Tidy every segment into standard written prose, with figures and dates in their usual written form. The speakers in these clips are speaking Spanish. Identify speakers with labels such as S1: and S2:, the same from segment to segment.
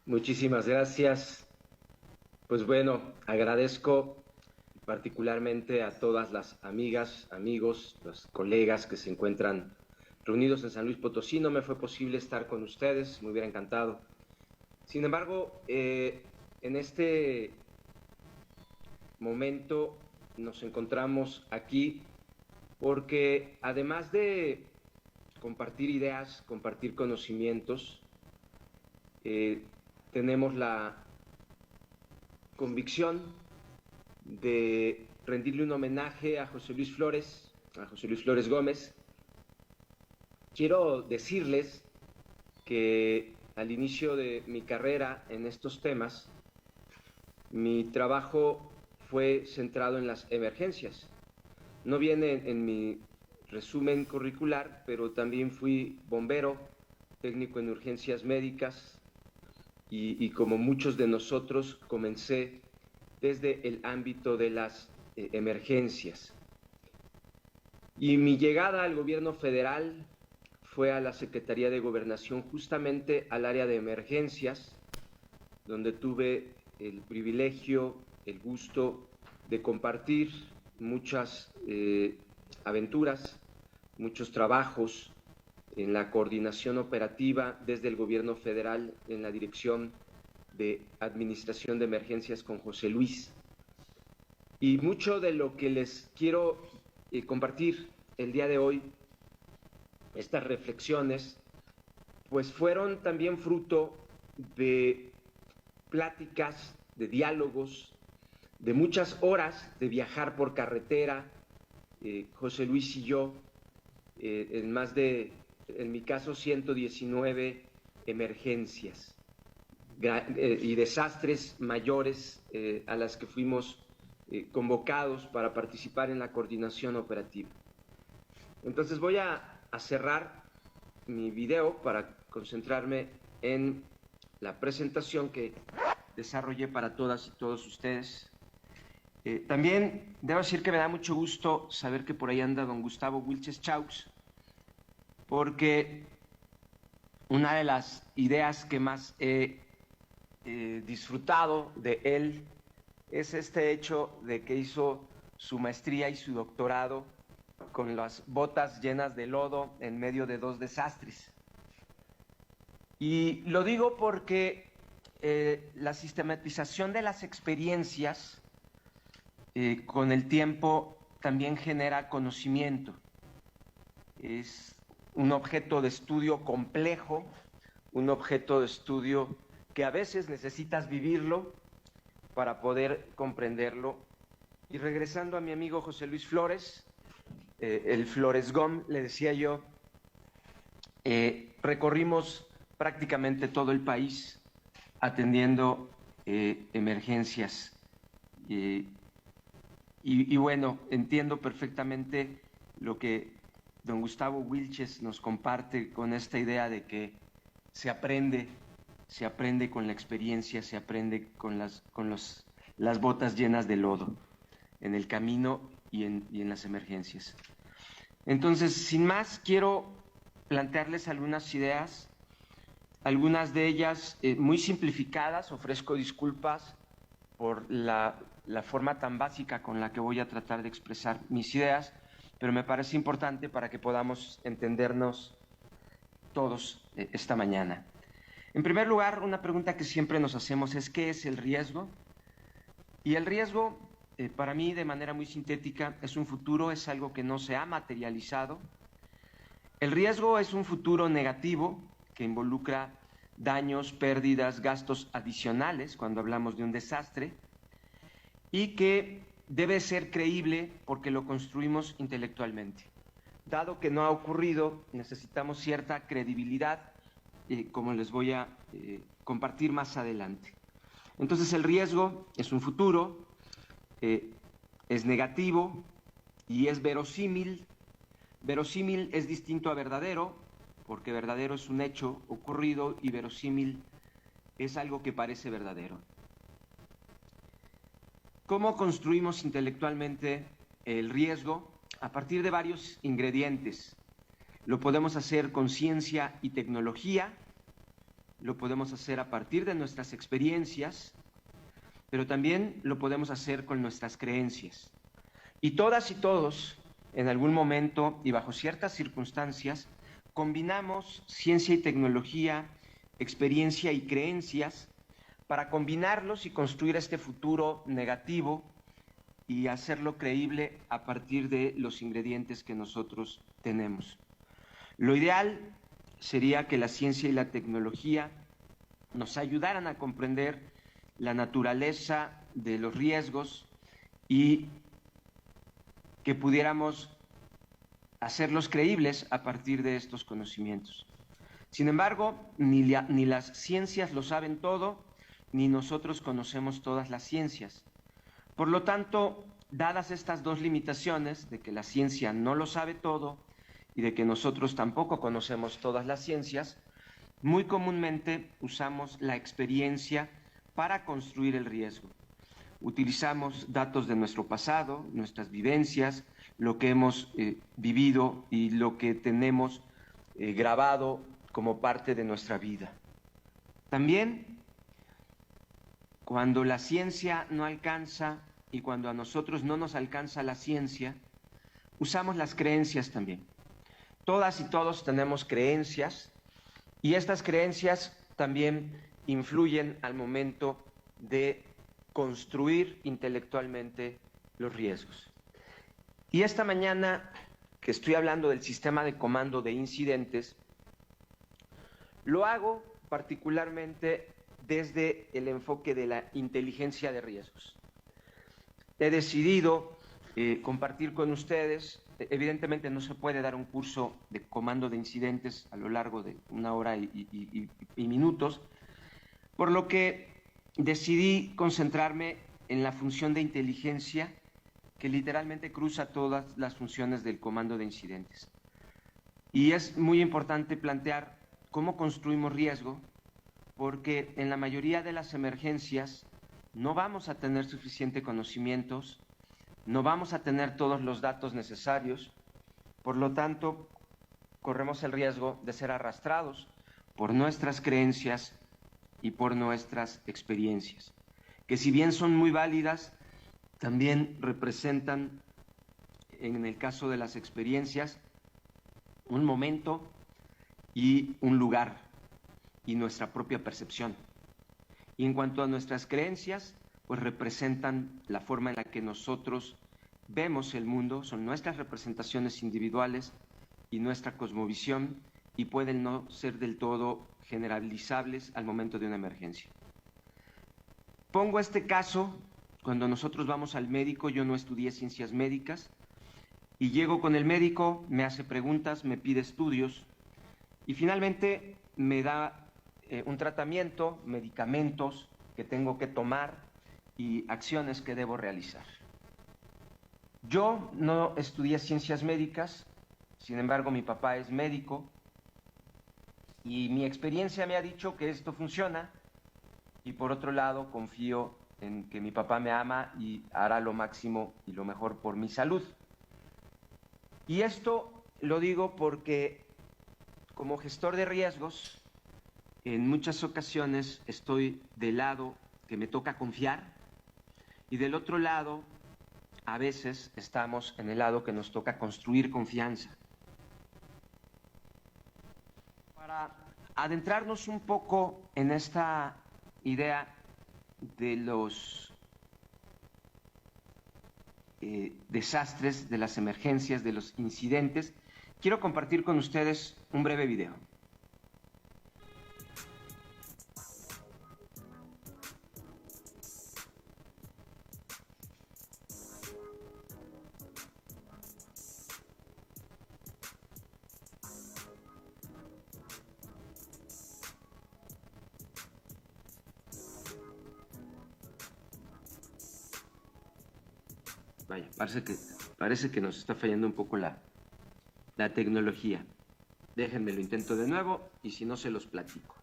S1: Muchísimas gracias. Pues bueno, agradezco particularmente a todas las amigas, amigos, los colegas que se encuentran reunidos en San Luis Potosí. No me fue posible estar con ustedes, me hubiera encantado. Sin embargo, en este momento nos encontramos aquí porque además de compartir ideas, compartir conocimientos, eh, tenemos la convicción de rendirle un homenaje a José Luis Flores Gómez. Quiero decirles que al inicio de mi carrera en estos temas, mi trabajo fue centrado en las emergencias. No viene en mi resumen curricular, pero también fui bombero, técnico en urgencias médicas y como muchos de nosotros comencé desde el ámbito de las emergencias. Y mi llegada al gobierno federal fue a la Secretaría de Gobernación, justamente al área de emergencias, donde tuve el privilegio, el gusto de compartir muchas aventuras, muchos trabajos en la coordinación operativa desde el gobierno federal en la dirección de Administración de Emergencias con José Luis. Y mucho de lo que les quiero compartir el día de hoy, estas reflexiones, pues fueron también fruto de pláticas, de diálogos, de muchas horas de viajar por carretera, José Luis y yo, en mi caso, 119 emergencias y desastres mayores a las que fuimos convocados para participar en la coordinación operativa. Entonces voy a cerrar mi video para concentrarme en la presentación que desarrollé para todas y todos ustedes. También debo decir que me da mucho gusto saber que por ahí anda don Gustavo Wilches Chaux, porque una de las ideas que más he disfrutado de él es este hecho de que hizo su maestría y su doctorado con las botas llenas de lodo en medio de dos desastres. Y lo digo porque la sistematización de las experiencias con el tiempo también genera conocimiento. Es un objeto de estudio complejo, un objeto de estudio que a veces necesitas vivirlo para poder comprenderlo. Y regresando a mi amigo José Luis Flores, el Flores Gom, le decía yo, recorrimos prácticamente todo el país atendiendo emergencias. Y bueno, entiendo perfectamente lo que don Gustavo Wilches nos comparte con esta idea de que se aprende con la experiencia, se aprende con las botas llenas de lodo en el camino y en las emergencias. Entonces, sin más, quiero plantearles algunas ideas, algunas de ellas muy simplificadas. Ofrezco disculpas por la forma tan básica con la que voy a tratar de expresar mis ideas, pero me parece importante para que podamos entendernos todos esta mañana. En primer lugar, una pregunta que siempre nos hacemos es ¿qué es el riesgo? Y el riesgo, para mí, de manera muy sintética, es un futuro, es algo que no se ha materializado. El riesgo es un futuro negativo que involucra daños, pérdidas, gastos adicionales cuando hablamos de un desastre y que debe ser creíble porque lo construimos intelectualmente. Dado que no ha ocurrido, necesitamos cierta credibilidad, como les voy a compartir más adelante. Entonces, el riesgo es un futuro, es negativo y es verosímil. Verosímil es distinto a verdadero, porque verdadero es un hecho ocurrido y verosímil es algo que parece verdadero. ¿Cómo construimos intelectualmente el riesgo? A partir de varios ingredientes. Lo podemos hacer con ciencia y tecnología, lo podemos hacer a partir de nuestras experiencias, pero también lo podemos hacer con nuestras creencias. Y todas y todos, en algún momento y bajo ciertas circunstancias, combinamos ciencia y tecnología, experiencia y creencias para combinarlos y construir este futuro negativo y hacerlo creíble a partir de los ingredientes que nosotros tenemos. Lo ideal sería que la ciencia y la tecnología nos ayudaran a comprender la naturaleza de los riesgos y que pudiéramos hacerlos creíbles a partir de estos conocimientos. Sin embargo, ni las ciencias lo saben todo, ni nosotros conocemos todas las ciencias. Por lo tanto, dadas estas dos limitaciones, de que la ciencia no lo sabe todo y de que nosotros tampoco conocemos todas las ciencias, muy comúnmente usamos la experiencia para construir el riesgo. Utilizamos datos de nuestro pasado, nuestras vivencias, lo que hemos vivido y lo que tenemos grabado como parte de nuestra vida. También, cuando la ciencia no alcanza y cuando a nosotros no nos alcanza la ciencia, usamos las creencias también. Todas y todos tenemos creencias y estas creencias también influyen al momento de construir intelectualmente los riesgos. Y esta mañana que estoy hablando del sistema de comando de incidentes, lo hago particularmente desde el enfoque de la inteligencia de riesgos. He decidido compartir con ustedes, evidentemente no se puede dar un curso de comando de incidentes a lo largo de 1 hora y minutos, por lo que decidí concentrarme en la función de inteligencia que literalmente cruza todas las funciones del comando de incidentes. Y es muy importante plantear cómo construimos riesgo, porque en la mayoría de las emergencias no vamos a tener suficiente conocimientos, no vamos a tener todos los datos necesarios, por lo tanto, corremos el riesgo de ser arrastrados por nuestras creencias y por nuestras experiencias, que si bien son muy válidas, también representan, en el caso de las experiencias, un momento y un lugar y nuestra propia percepción. Y en cuanto a nuestras creencias, pues representan la forma en la que nosotros vemos el mundo, son nuestras representaciones individuales y nuestra cosmovisión, y pueden no ser del todo generalizables al momento de una emergencia. Pongo este caso cuando nosotros vamos al médico. Yo no estudié ciencias médicas y llego con el médico, me hace preguntas, me pide estudios y finalmente me da un tratamiento, medicamentos que tengo que tomar y acciones que debo realizar. Yo no estudié ciencias médicas, sin embargo mi papá es médico y mi experiencia me ha dicho que esto funciona, y por otro lado confío en que mi papá me ama y hará lo máximo y lo mejor por mi salud. Y esto lo digo porque como gestor de riesgos, en muchas ocasiones estoy del lado que me toca confiar y del otro lado, a veces estamos en el lado que nos toca construir confianza. Para adentrarnos un poco en esta idea de los desastres, de las emergencias, de los incidentes, quiero compartir con ustedes un breve video. Vaya, parece que nos está fallando un poco la tecnología. Déjenme lo intento de nuevo y si no se los platico.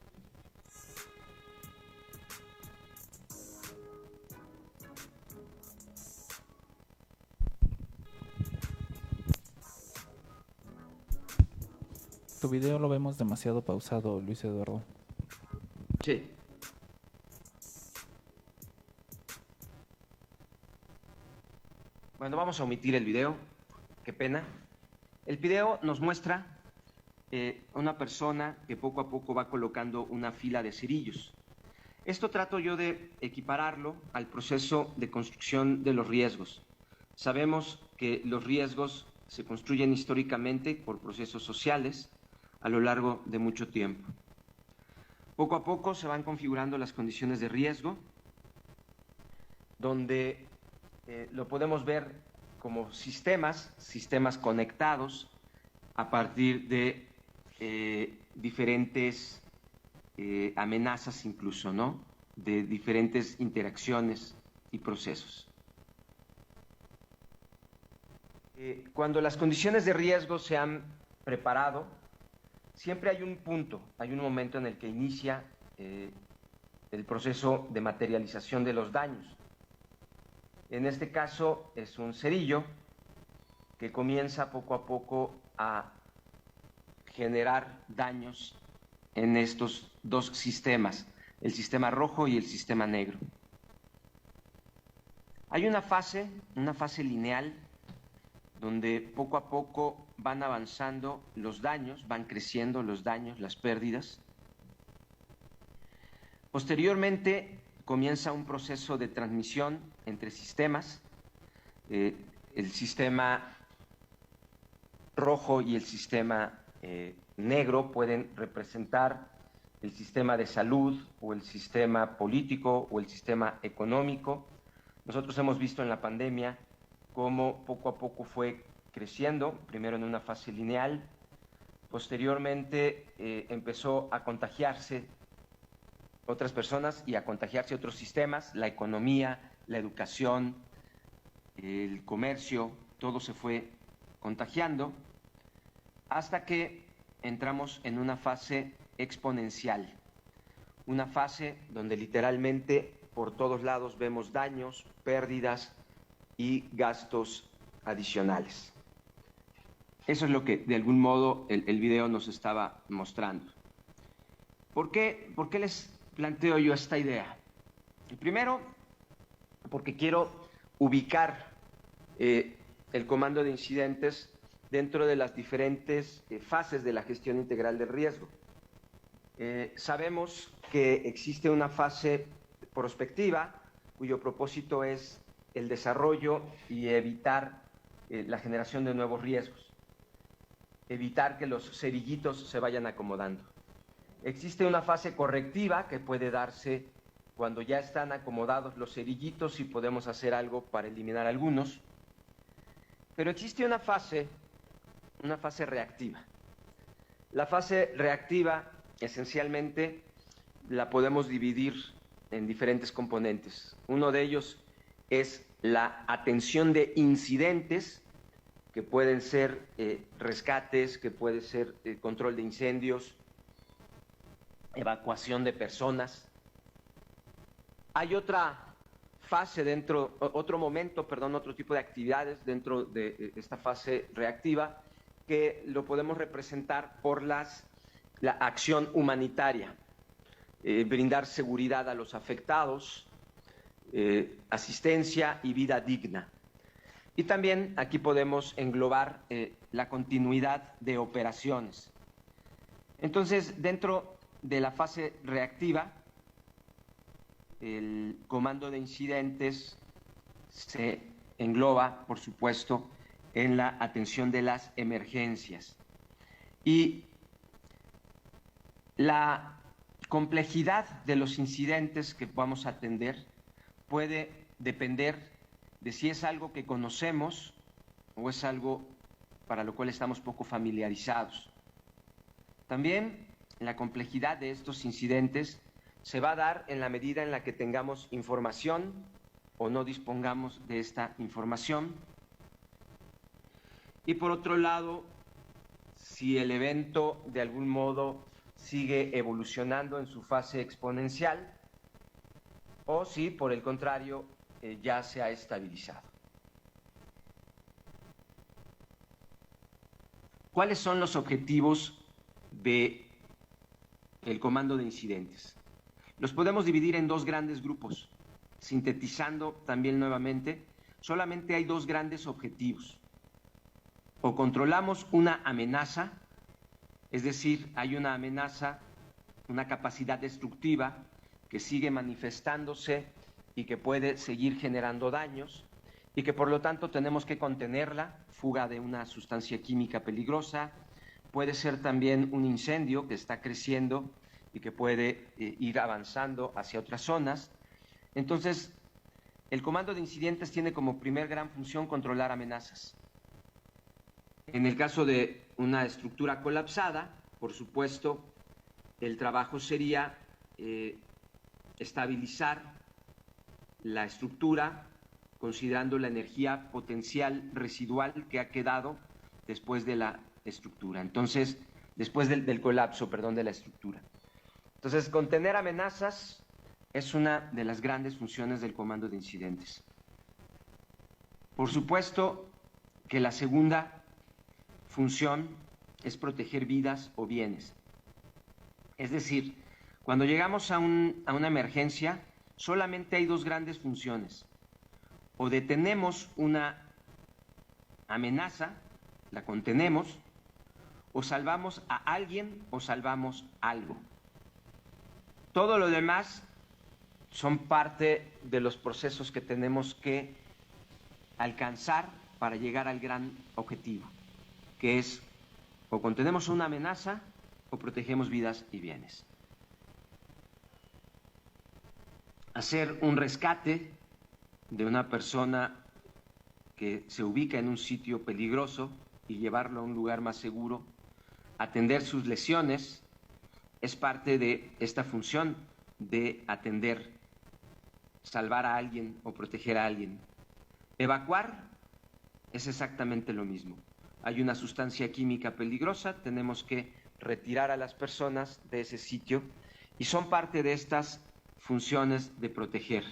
S2: Tu video lo vemos demasiado pausado, Luis Eduardo.
S1: Sí. Bueno, vamos a omitir el video. Qué pena. El video nos muestra una persona que poco a poco va colocando una fila de cerillos. Esto trato yo de equipararlo al proceso de construcción de los riesgos. Sabemos que los riesgos se construyen históricamente por procesos sociales a lo largo de mucho tiempo. Poco a poco se van configurando las condiciones de riesgo, donde lo podemos ver como sistemas conectados a partir de diferentes amenazas incluso, ¿no? De diferentes interacciones y procesos. Cuando las condiciones de riesgo se han preparado, siempre hay un punto, hay un momento en el que inicia el proceso de materialización de los daños. En este caso es un cerillo que comienza poco a poco a generar daños en estos dos sistemas, el sistema rojo y el sistema negro. Hay una fase lineal, donde poco a poco van avanzando los daños, van creciendo los daños, las pérdidas. Posteriormente comienza un proceso de transmisión entre sistemas. El sistema rojo y el sistema negro pueden representar el sistema de salud o el sistema político o el sistema económico. Nosotros hemos visto en la pandemia cómo poco a poco fue creciendo, primero en una fase lineal, posteriormente empezó a contagiarse otras personas y a contagiarse otros sistemas, la economía, la educación, el comercio, todo se fue contagiando, hasta que entramos en una fase exponencial, una fase donde literalmente por todos lados vemos daños, pérdidas y gastos adicionales. Eso es lo que de algún modo el video nos estaba mostrando. ¿Por qué les planteo yo esta idea? Primero, porque quiero ubicar el comando de incidentes dentro de las diferentes fases de la gestión integral del riesgo. Sabemos que existe una fase prospectiva cuyo propósito es el desarrollo y evitar la generación de nuevos riesgos, evitar que los cerillitos se vayan acomodando. Existe una fase correctiva que puede darse cuando ya están acomodados los cerillitos y podemos hacer algo para eliminar algunos, pero existe una fase reactiva. La fase reactiva esencialmente la podemos dividir en diferentes componentes. Uno de ellos es la atención de incidentes, que pueden ser rescates, que puede ser control de incendios, evacuación de personas. Hay otra fase otro tipo de actividades dentro de esta fase reactiva que lo podemos representar por la acción humanitaria, brindar seguridad a los afectados, asistencia y vida digna. Y también aquí podemos englobar la continuidad de operaciones. Entonces, dentro de la fase reactiva, el comando de incidentes se engloba, por supuesto, en la atención de las emergencias. Y la complejidad de los incidentes que vamos a atender puede depender de si es algo que conocemos o es algo para lo cual estamos poco familiarizados. También la complejidad de estos incidentes se va a dar en la medida en la que tengamos información o no dispongamos de esta información. Y por otro lado, si el evento de algún modo sigue evolucionando en su fase exponencial o si, por el contrario, ya se ha estabilizado. ¿Cuáles son los objetivos del comando de incidentes? los podemos dividir en dos grandes grupos. Sintetizando también nuevamente, solamente hay dos grandes objetivos. O controlamos una amenaza, es decir, hay una amenaza, una capacidad destructiva que sigue manifestándose y que puede seguir generando daños y que por lo tanto tenemos que contenerla, fuga de una sustancia química peligrosa, puede ser también un incendio que está creciendo y que puede ir avanzando hacia otras zonas. Entonces, el comando de incidentes tiene como primer gran función controlar amenazas. En el caso de una estructura colapsada, por supuesto, el trabajo sería estabilizar la estructura, considerando la energía potencial residual que ha quedado después de la estructura. Entonces, después del colapso, perdón, de la estructura. Entonces, contener amenazas es una de las grandes funciones del comando de incidentes. Por supuesto que la segunda función es proteger vidas o bienes. Es decir, cuando llegamos a una emergencia, solamente hay dos grandes funciones. O detenemos una amenaza, la contenemos, o salvamos a alguien o salvamos algo. Todo lo demás son parte de los procesos que tenemos que alcanzar para llegar al gran objetivo, que es o contenemos una amenaza o protegemos vidas y bienes. Hacer un rescate de una persona que se ubica en un sitio peligroso y llevarlo a un lugar más seguro, atender sus lesiones, es parte de esta función de atender, salvar a alguien o proteger a alguien. Evacuar es exactamente lo mismo. Hay una sustancia química peligrosa, tenemos que retirar a las personas de ese sitio y son parte de estas funciones de proteger.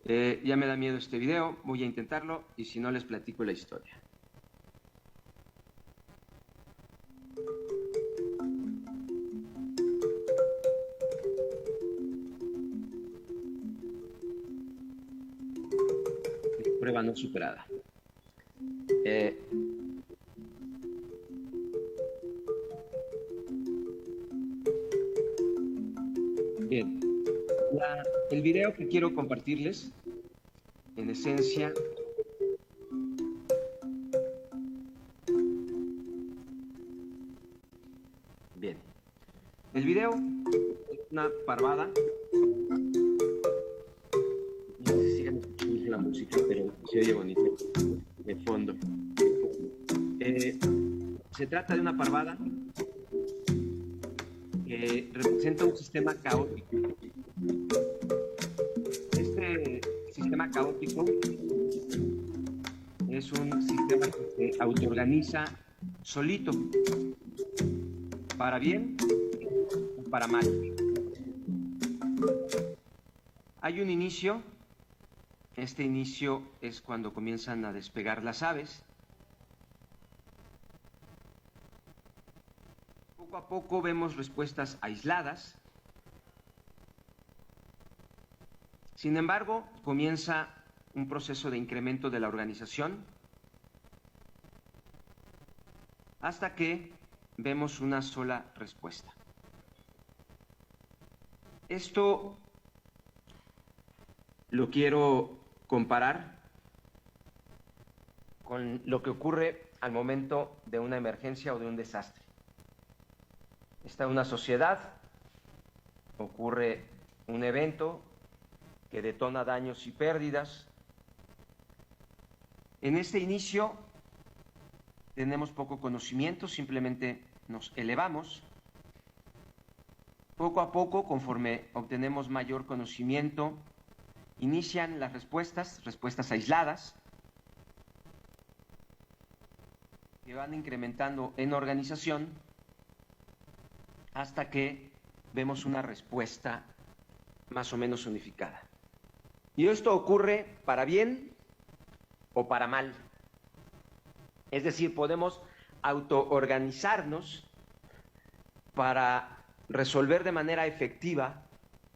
S1: Ya me da miedo este video, voy a intentarlo y si no les platico la historia. Prueba no superada. Bien, el video que quiero compartirles, en esencia, bien, el video es una parvada. No sé si sigan escuchando la música, pero se oye bonito de fondo. Se trata de una parvada que representa un sistema caótico. Este sistema caótico es un sistema que se autoorganiza solito, para bien o para mal. Hay un inicio, este inicio es cuando comienzan a despegar las aves. Poco a poco vemos respuestas aisladas. Sin embargo, comienza un proceso de incremento de la organización hasta que vemos una sola respuesta. Esto lo quiero comparar con lo que ocurre al momento de una emergencia o de un desastre. Está una sociedad, ocurre un evento que detona daños y pérdidas. En este inicio tenemos poco conocimiento, simplemente nos elevamos. Poco a poco, conforme obtenemos mayor conocimiento, inician las respuestas aisladas, que van incrementando en organización hasta que vemos una respuesta más o menos unificada. Y esto ocurre para bien o para mal. Es decir, podemos autoorganizarnos para resolver de manera efectiva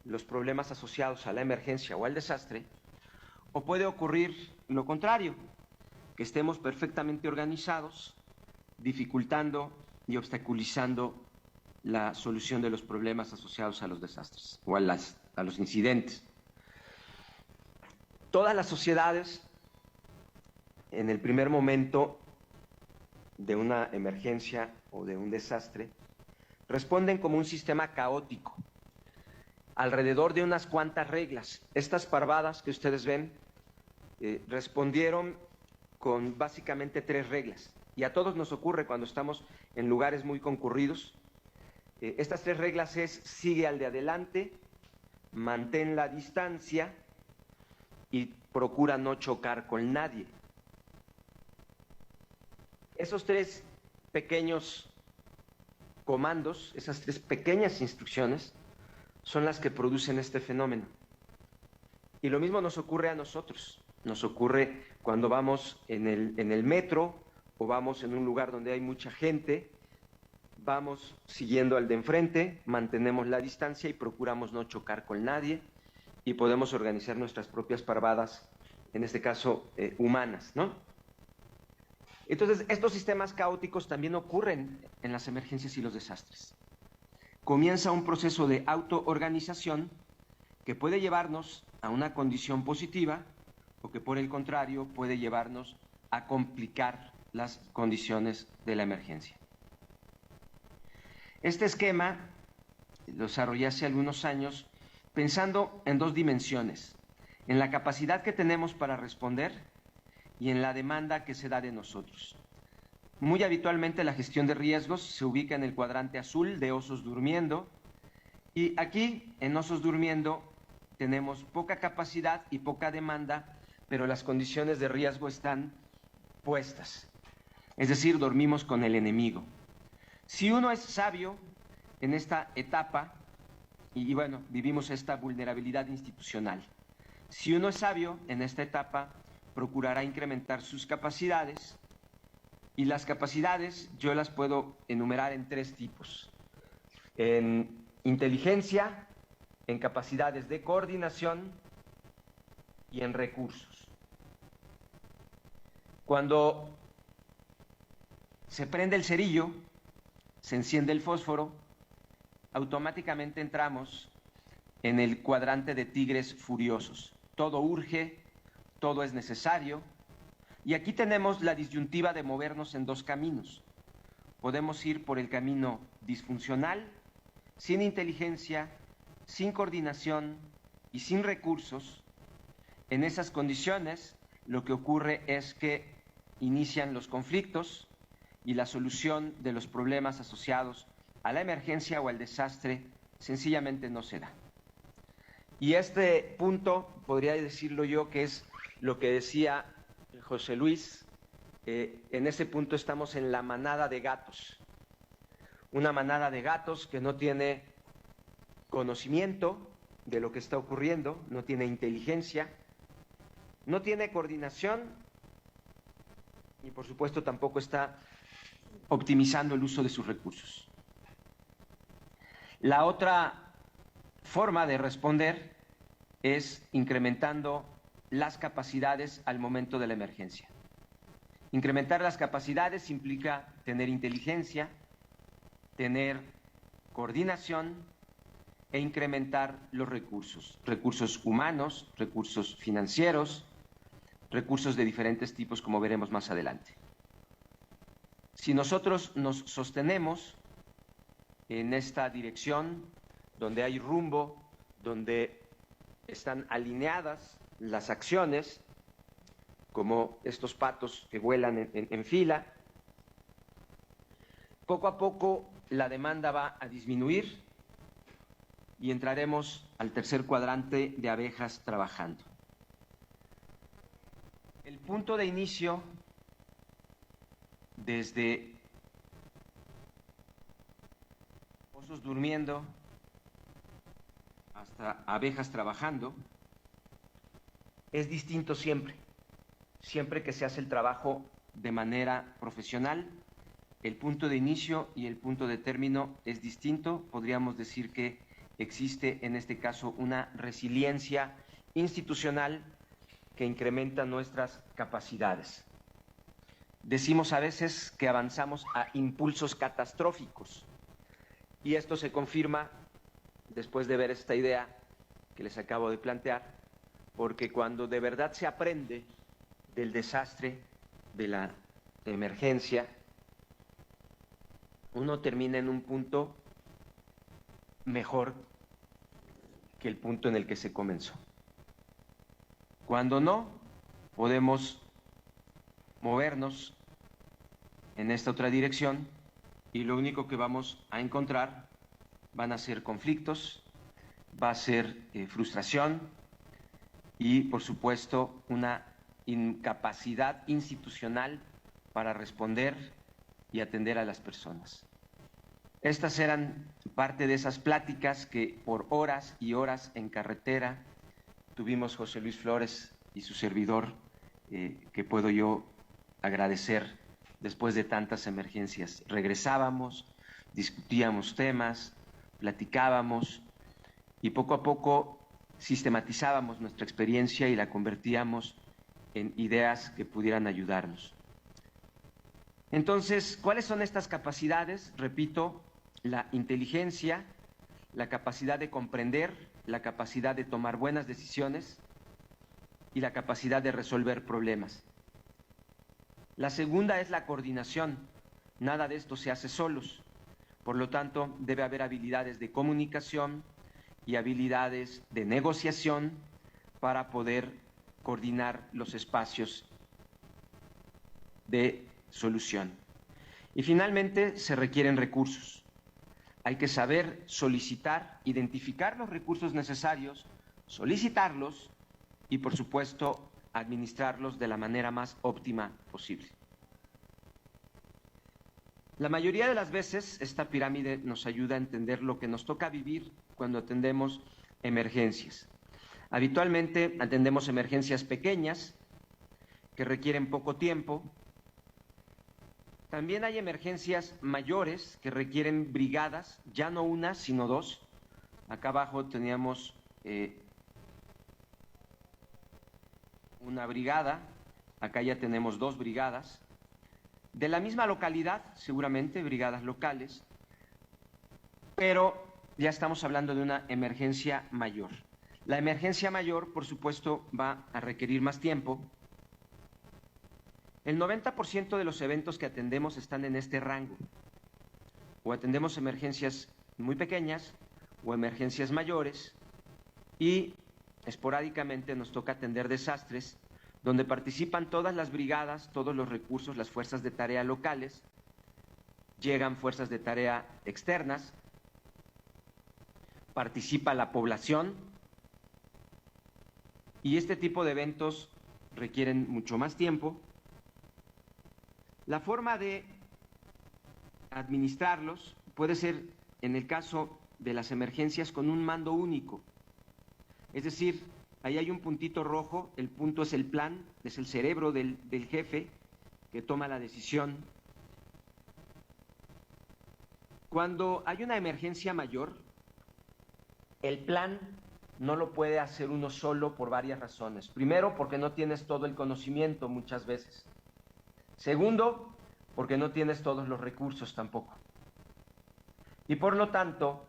S1: los problemas asociados a la emergencia o al desastre, o puede ocurrir lo contrario, que estemos perfectamente organizados, dificultando y obstaculizando la solución de los problemas asociados a los desastres o a los incidentes. Todas las sociedades, en el primer momento de una emergencia o de un desastre, responden como un sistema caótico, alrededor de unas cuantas reglas. Estas parvadas que ustedes ven respondieron con básicamente 3 reglas, y a todos nos ocurre cuando estamos en lugares muy concurridos. Estas 3 reglas es: sigue al de adelante, mantén la distancia y procura no chocar con nadie. Esos 3 pequeños comandos, esas 3 pequeñas instrucciones, son las que producen este fenómeno. Y lo mismo nos ocurre a nosotros. Nos ocurre cuando vamos en el metro o vamos en un lugar donde hay mucha gente. Vamos siguiendo al de enfrente, mantenemos la distancia y procuramos no chocar con nadie, y podemos organizar nuestras propias parvadas, en este caso humanas, ¿no? Entonces, estos sistemas caóticos también ocurren en las emergencias y los desastres. Comienza un proceso de autoorganización que puede llevarnos a una condición positiva o que, por el contrario, puede llevarnos a complicar las condiciones de la emergencia. Este esquema lo desarrollé hace algunos años pensando en 2 dimensiones: en la capacidad que tenemos para responder y en la demanda que se da de nosotros. Muy habitualmente la gestión de riesgos se ubica en el cuadrante azul de osos durmiendo, y aquí en osos durmiendo tenemos poca capacidad y poca demanda, pero las condiciones de riesgo están puestas, es decir, dormimos con el enemigo. Si uno es sabio en esta etapa, y bueno, vivimos esta vulnerabilidad institucional, si uno es sabio en esta etapa, procurará incrementar sus capacidades, y las capacidades yo las puedo enumerar en 3 tipos: en inteligencia, en capacidades de coordinación y en recursos. Cuando se prende el cerillo, se enciende el fósforo, automáticamente entramos en el cuadrante de tigres furiosos. Todo urge, todo es necesario, y aquí tenemos la disyuntiva de movernos en 2 caminos. Podemos ir por el camino disfuncional, sin inteligencia, sin coordinación y sin recursos. En esas condiciones, lo que ocurre es que inician los conflictos y la solución de los problemas asociados a la emergencia o al desastre sencillamente no se da. Y este punto, podría decirlo yo, que es lo que decía José Luis, en ese punto estamos en la manada de gatos. Una manada de gatos que no tiene conocimiento de lo que está ocurriendo, no tiene inteligencia, no tiene coordinación y, por supuesto, tampoco está optimizando el uso de sus recursos. La otra forma de responder es incrementando las capacidades al momento de la emergencia. Incrementar las capacidades implica tener inteligencia, tener coordinación e incrementar los recursos humanos, recursos financieros, recursos de diferentes tipos, como veremos más adelante. Si nosotros nos sostenemos en esta dirección, donde hay rumbo, donde están alineadas las acciones, como estos patos que vuelan en fila, poco a poco la demanda va a disminuir y entraremos al tercer cuadrante de abejas trabajando. El punto de inicio, desde osos durmiendo hasta abejas trabajando, es distinto siempre que se hace el trabajo de manera profesional el punto de inicio y el punto de término es distinto. Podríamos decir que existe en este caso una resiliencia institucional que incrementa nuestras capacidades. Decimos a veces que avanzamos a impulsos catastróficos y esto se confirma después de ver esta idea que les acabo de plantear, porque cuando de verdad se aprende del desastre, de la emergencia, uno termina en un punto mejor que el punto en el que se comenzó. Cuando no, podemos movernos en esta otra dirección y lo único que vamos a encontrar van a ser conflictos, va a ser frustración y, por supuesto, una incapacidad institucional para responder y atender a las personas. Estas eran parte de esas pláticas que por horas y horas en carretera tuvimos José Luis Flores y su servidor, que puedo yo agradecer después de tantas emergencias. Regresábamos, discutíamos temas, platicábamos y poco a poco sistematizábamos nuestra experiencia y la convertíamos en ideas que pudieran ayudarnos. Entonces, ¿cuáles son estas capacidades? Repito, la inteligencia, la capacidad de comprender, la capacidad de tomar buenas decisiones y la capacidad de resolver problemas. La segunda es la coordinación. Nada de esto se hace solos. Por lo tanto, debe haber habilidades de comunicación y habilidades de negociación para poder coordinar los espacios de solución. Y finalmente, se requieren recursos. Hay que saber solicitar, identificar los recursos necesarios, solicitarlos y, por supuesto, administrarlos de la manera más óptima posible. La mayoría de las veces esta pirámide nos ayuda a entender lo que nos toca vivir cuando atendemos emergencias. Habitualmente atendemos emergencias pequeñas que requieren poco tiempo. También hay emergencias mayores que requieren brigadas, ya no una, sino dos. Acá abajo teníamos una brigada, acá ya tenemos dos brigadas, de la misma localidad, seguramente, brigadas locales, pero ya estamos hablando de una emergencia mayor. La emergencia mayor, por supuesto, va a requerir más tiempo. El 90% de los eventos que atendemos están en este rango. O atendemos emergencias muy pequeñas o emergencias mayores y esporádicamente nos toca atender desastres donde participan todas las brigadas, todos los recursos, las fuerzas de tarea locales, llegan fuerzas de tarea externas, participa la población y este tipo de eventos requieren mucho más tiempo. La forma de administrarlos puede ser, en el caso de las emergencias, con un mando único. Es decir, ahí hay un puntito rojo, el punto es el plan, es el cerebro del jefe que toma la decisión. Cuando hay una emergencia mayor, el plan no lo puede hacer uno solo por varias razones. Primero, porque no tienes todo el conocimiento muchas veces. Segundo, porque no tienes todos los recursos tampoco. Y por lo tanto,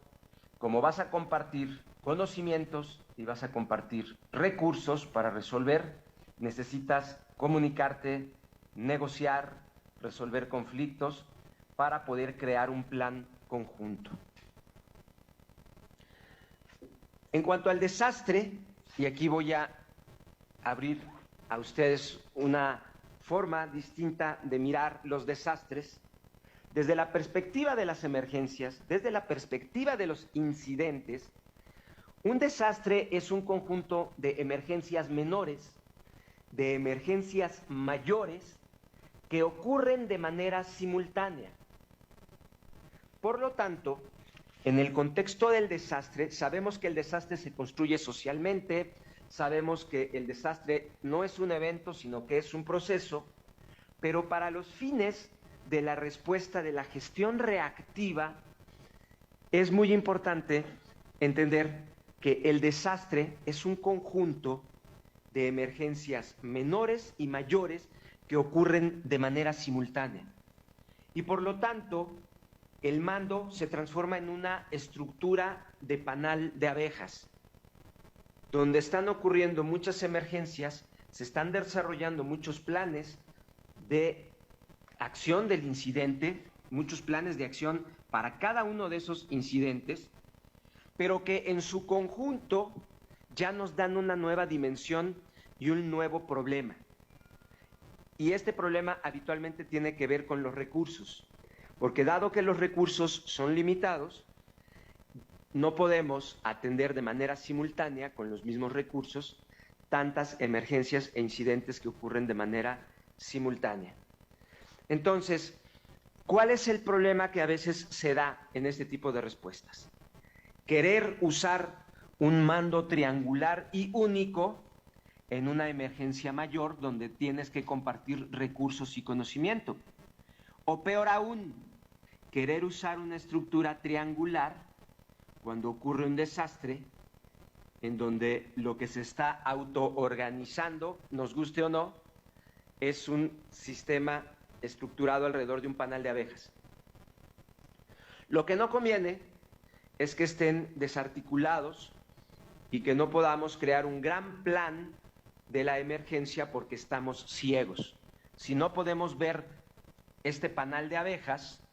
S1: como vas a compartir conocimientos y vas a compartir recursos para resolver, necesitas comunicarte, negociar, resolver conflictos para poder crear un plan conjunto. En cuanto al desastre, y aquí voy a abrir a ustedes una forma distinta de mirar los desastres, desde la perspectiva de las emergencias, desde la perspectiva de los incidentes. Un desastre es un conjunto de emergencias menores, de emergencias mayores, que ocurren de manera simultánea. Por lo tanto, en el contexto del desastre, sabemos que el desastre se construye socialmente, sabemos que el desastre no es un evento, sino que es un proceso, pero para los fines de la respuesta de la gestión reactiva, es muy importante entender que el desastre es un conjunto de emergencias menores y mayores que ocurren de manera simultánea. Y por lo tanto, el mando se transforma en una estructura de panal de abejas, donde están ocurriendo muchas emergencias, se están desarrollando muchos planes de acción del incidente, muchos planes de acción para cada uno de esos incidentes, pero que en su conjunto ya nos dan una nueva dimensión y un nuevo problema. Y este problema habitualmente tiene que ver con los recursos, porque dado que los recursos son limitados, no podemos atender de manera simultánea con los mismos recursos tantas emergencias e incidentes que ocurren de manera simultánea. Entonces, ¿cuál es el problema que a veces se da en este tipo de respuestas? Querer usar un mando triangular y único en una emergencia mayor donde tienes que compartir recursos y conocimiento. O peor aún, querer usar una estructura triangular cuando ocurre un desastre en donde lo que se está autoorganizando, nos guste o no, es un sistema estructurado alrededor de un panal de abejas. Lo que no conviene es que estén desarticulados y que no podamos crear un gran plan de la emergencia porque estamos ciegos. Si no podemos ver este panal de abejas,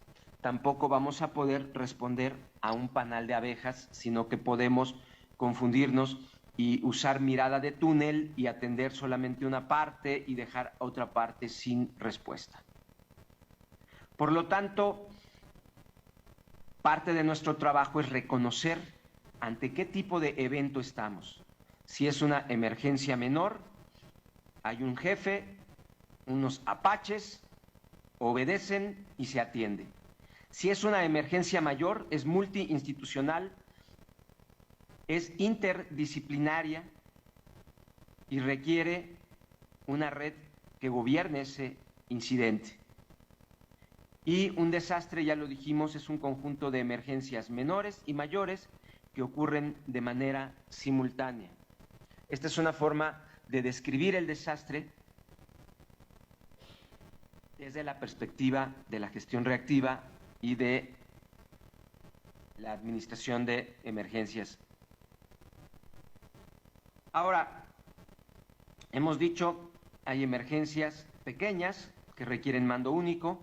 S1: tampoco vamos a poder responder a un panal de abejas, sino que podemos confundirnos y usar mirada de túnel y atender solamente una parte y dejar otra parte sin respuesta. Por lo tanto, parte de nuestro trabajo es reconocer ante qué tipo de evento estamos. Si es una emergencia menor, hay un jefe, unos apaches, obedecen y se atiende. Si es una emergencia mayor, es multiinstitucional, es interdisciplinaria y requiere una red que gobierne ese incidente. Y un desastre, ya lo dijimos, es un conjunto de emergencias menores y mayores que ocurren de manera simultánea. Esta es una forma de describir el desastre desde la perspectiva de la gestión reactiva y de la administración de emergencias. Ahora, hemos dicho, hay emergencias pequeñas que requieren mando único,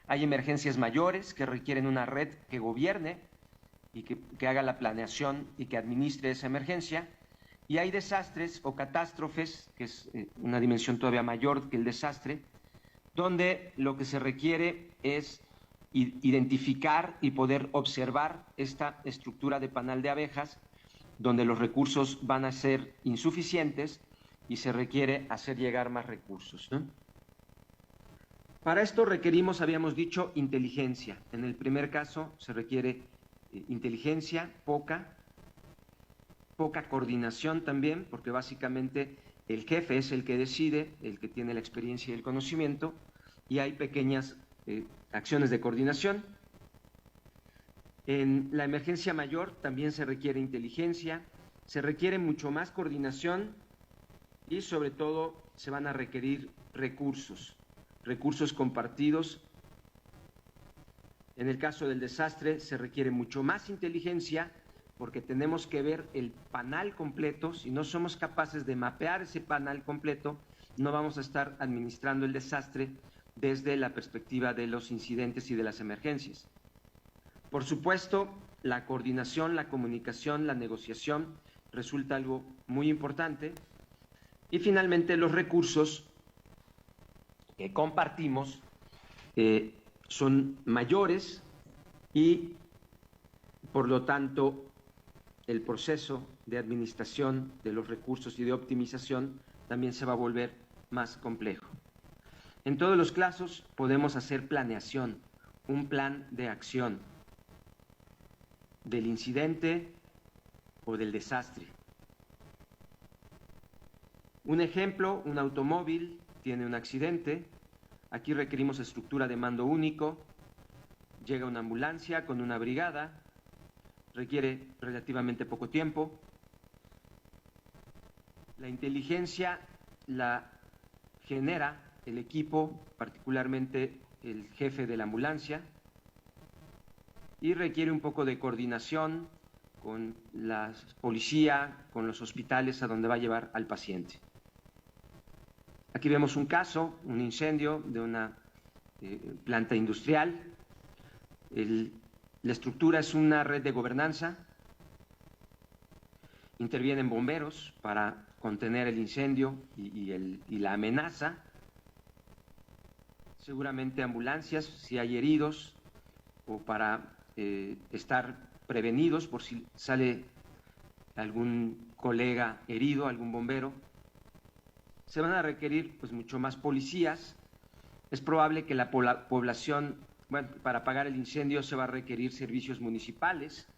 S1: hay emergencias mayores que requieren una red que gobierne y que haga la planeación y que administre esa emergencia, y hay desastres o catástrofes, que es una dimensión todavía mayor que el desastre, donde lo que se requiere es identificar y poder observar esta estructura de panal de abejas, donde los recursos van a ser insuficientes y se requiere hacer llegar más recursos, ¿no? Para esto requerimos, habíamos dicho, inteligencia. En el primer caso se requiere inteligencia, poca coordinación también, porque básicamente el jefe es el que decide, el que tiene la experiencia y el conocimiento, y hay pequeñas acciones de coordinación. En la emergencia mayor también se requiere inteligencia, se requiere mucho más coordinación y sobre todo se van a requerir recursos compartidos. En el caso del desastre se requiere mucho más inteligencia porque tenemos que ver el panal completo. Si no somos capaces de mapear ese panal completo, no vamos a estar administrando el desastre desde la perspectiva de los incidentes y de las emergencias. Por supuesto, la coordinación, la comunicación, la negociación resulta algo muy importante. Y finalmente, los recursos que compartimos son mayores y, por lo tanto, el proceso de administración de los recursos y de optimización también se va a volver más complejo. En todos los casos podemos hacer planeación, un plan de acción del incidente o del desastre. Un ejemplo, un automóvil tiene un accidente, Aquí requerimos estructura de mando único, llega una ambulancia con una brigada, requiere relativamente poco tiempo. La inteligencia la genera el equipo, particularmente el jefe de la ambulancia, y requiere un poco de coordinación con la policía, con los hospitales a donde va a llevar al paciente. Aquí vemos un caso, un incendio de una planta industrial. La estructura es una red de gobernanza. Intervienen bomberos para contener el incendio y la amenaza. Seguramente ambulancias si hay heridos o para estar prevenidos por si sale algún colega herido, algún bombero. Se van a requerir pues mucho más policías. Es probable que la población, bueno, para apagar el incendio se va a requerir servicios municipales.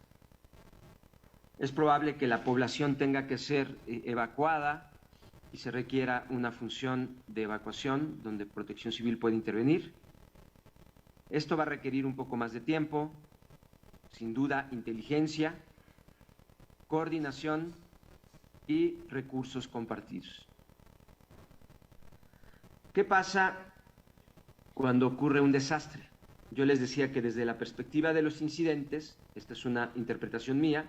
S1: Es probable que la población tenga que ser evacuada y se requiera una función de evacuación donde Protección Civil puede intervenir. Esto va a requerir un poco más de tiempo, sin duda inteligencia, coordinación y recursos compartidos. ¿Qué pasa cuando ocurre un desastre? Yo les decía que desde la perspectiva de los incidentes, esta es una interpretación mía,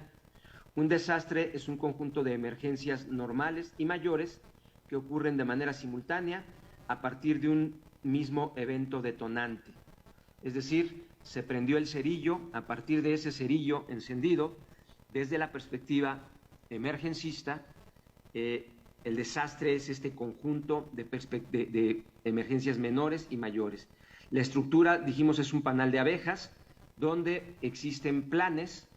S1: un desastre es un conjunto de emergencias normales y mayores que ocurren de manera simultánea a partir de un mismo evento detonante. Es decir, se prendió el cerillo, a partir de ese cerillo encendido, desde la perspectiva emergencista, el desastre es este conjunto de emergencias menores y mayores. La estructura, dijimos, es un panal de abejas, donde existen planes,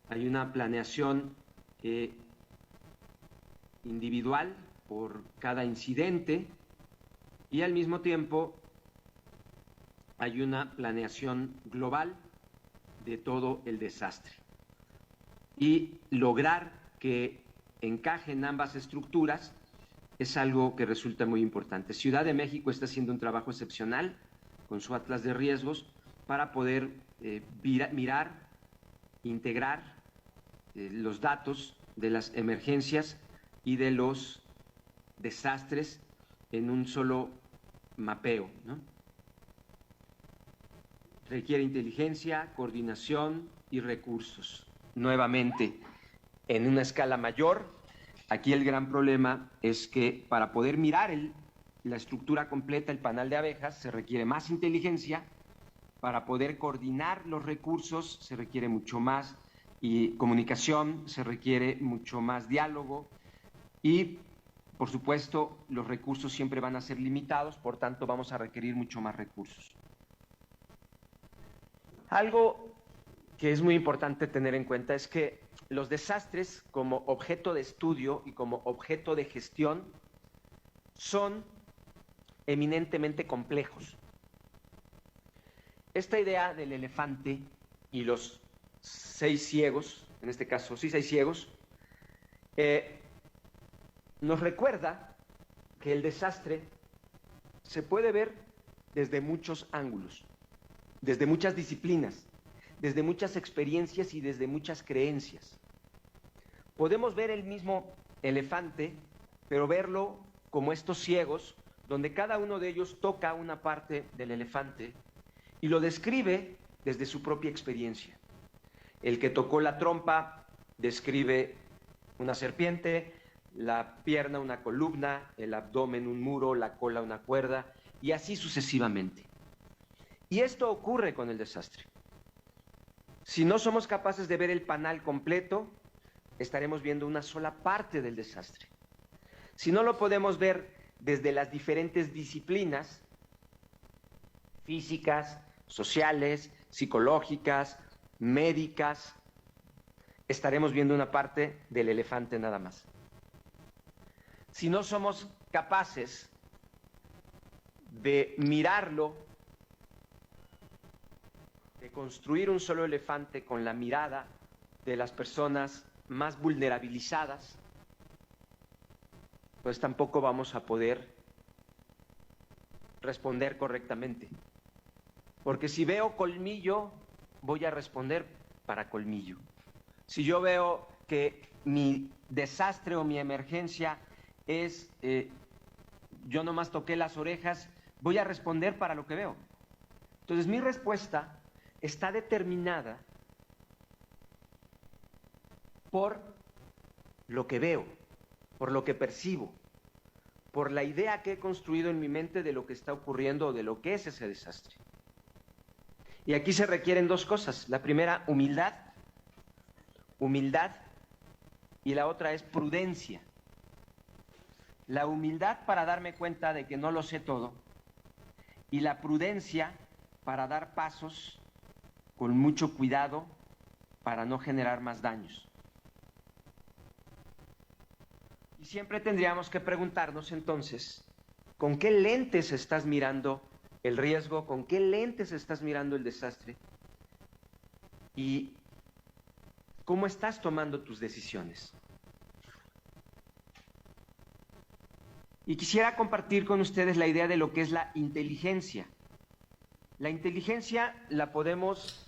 S1: hay una planeación individual por cada incidente y al mismo tiempo hay una planeación global de todo el desastre. Y lograr que encajen ambas estructuras es algo que resulta muy importante. Ciudad de México está haciendo un trabajo excepcional con su atlas de riesgos para poder mirar, integrar los datos de las emergencias y de los desastres en un solo mapeo, ¿no? Requiere inteligencia, coordinación y recursos. Nuevamente, en una escala mayor, aquí el gran problema es que para poder mirar la estructura completa, el panal de abejas, se requiere más inteligencia. Para poder coordinar los recursos se requiere mucho más y comunicación, se requiere mucho más diálogo y, por supuesto, los recursos siempre van a ser limitados, por tanto vamos a requerir mucho más recursos. Algo que es muy importante tener en cuenta es que los desastres como objeto de estudio y como objeto de gestión son eminentemente complejos. Esta idea del elefante y los 6 ciegos, en este caso sí 6 ciegos, nos recuerda que el desastre se puede ver desde muchos ángulos, desde muchas disciplinas, desde muchas experiencias y desde muchas creencias. Podemos ver el mismo elefante, pero verlo como estos ciegos, donde cada uno de ellos toca una parte del elefante y lo describe desde su propia experiencia. El que tocó la trompa describe una serpiente, la pierna una columna, el abdomen un muro, la cola una cuerda, y así sucesivamente. Y esto ocurre con el desastre. Si no somos capaces de ver el panal completo, estaremos viendo una sola parte del desastre. Si no lo podemos ver desde las diferentes disciplinas físicas, sociales, psicológicas, médicas, estaremos viendo una parte del elefante nada más. Si no somos capaces de mirarlo, de construir un solo elefante con la mirada de las personas más vulnerabilizadas, pues tampoco vamos a poder responder correctamente. Porque si veo colmillo, voy a responder para colmillo. Si yo veo que mi desastre o mi emergencia es, yo nomás toqué las orejas, voy a responder para lo que veo. Entonces mi respuesta está determinada por lo que veo, por lo que percibo, por la idea que he construido en mi mente de lo que está ocurriendo o de lo que es ese desastre. Y aquí se requieren dos cosas. La primera, humildad, y la otra es prudencia. La humildad para darme cuenta de que no lo sé todo, y la prudencia para dar pasos con mucho cuidado para no generar más daños. Y siempre tendríamos que preguntarnos entonces, ¿con qué lentes estás mirando el riesgo? ¿Con qué lentes estás mirando el desastre? ¿Y cómo estás tomando tus decisiones? Y quisiera compartir con ustedes la idea de lo que es la inteligencia. La inteligencia la podemos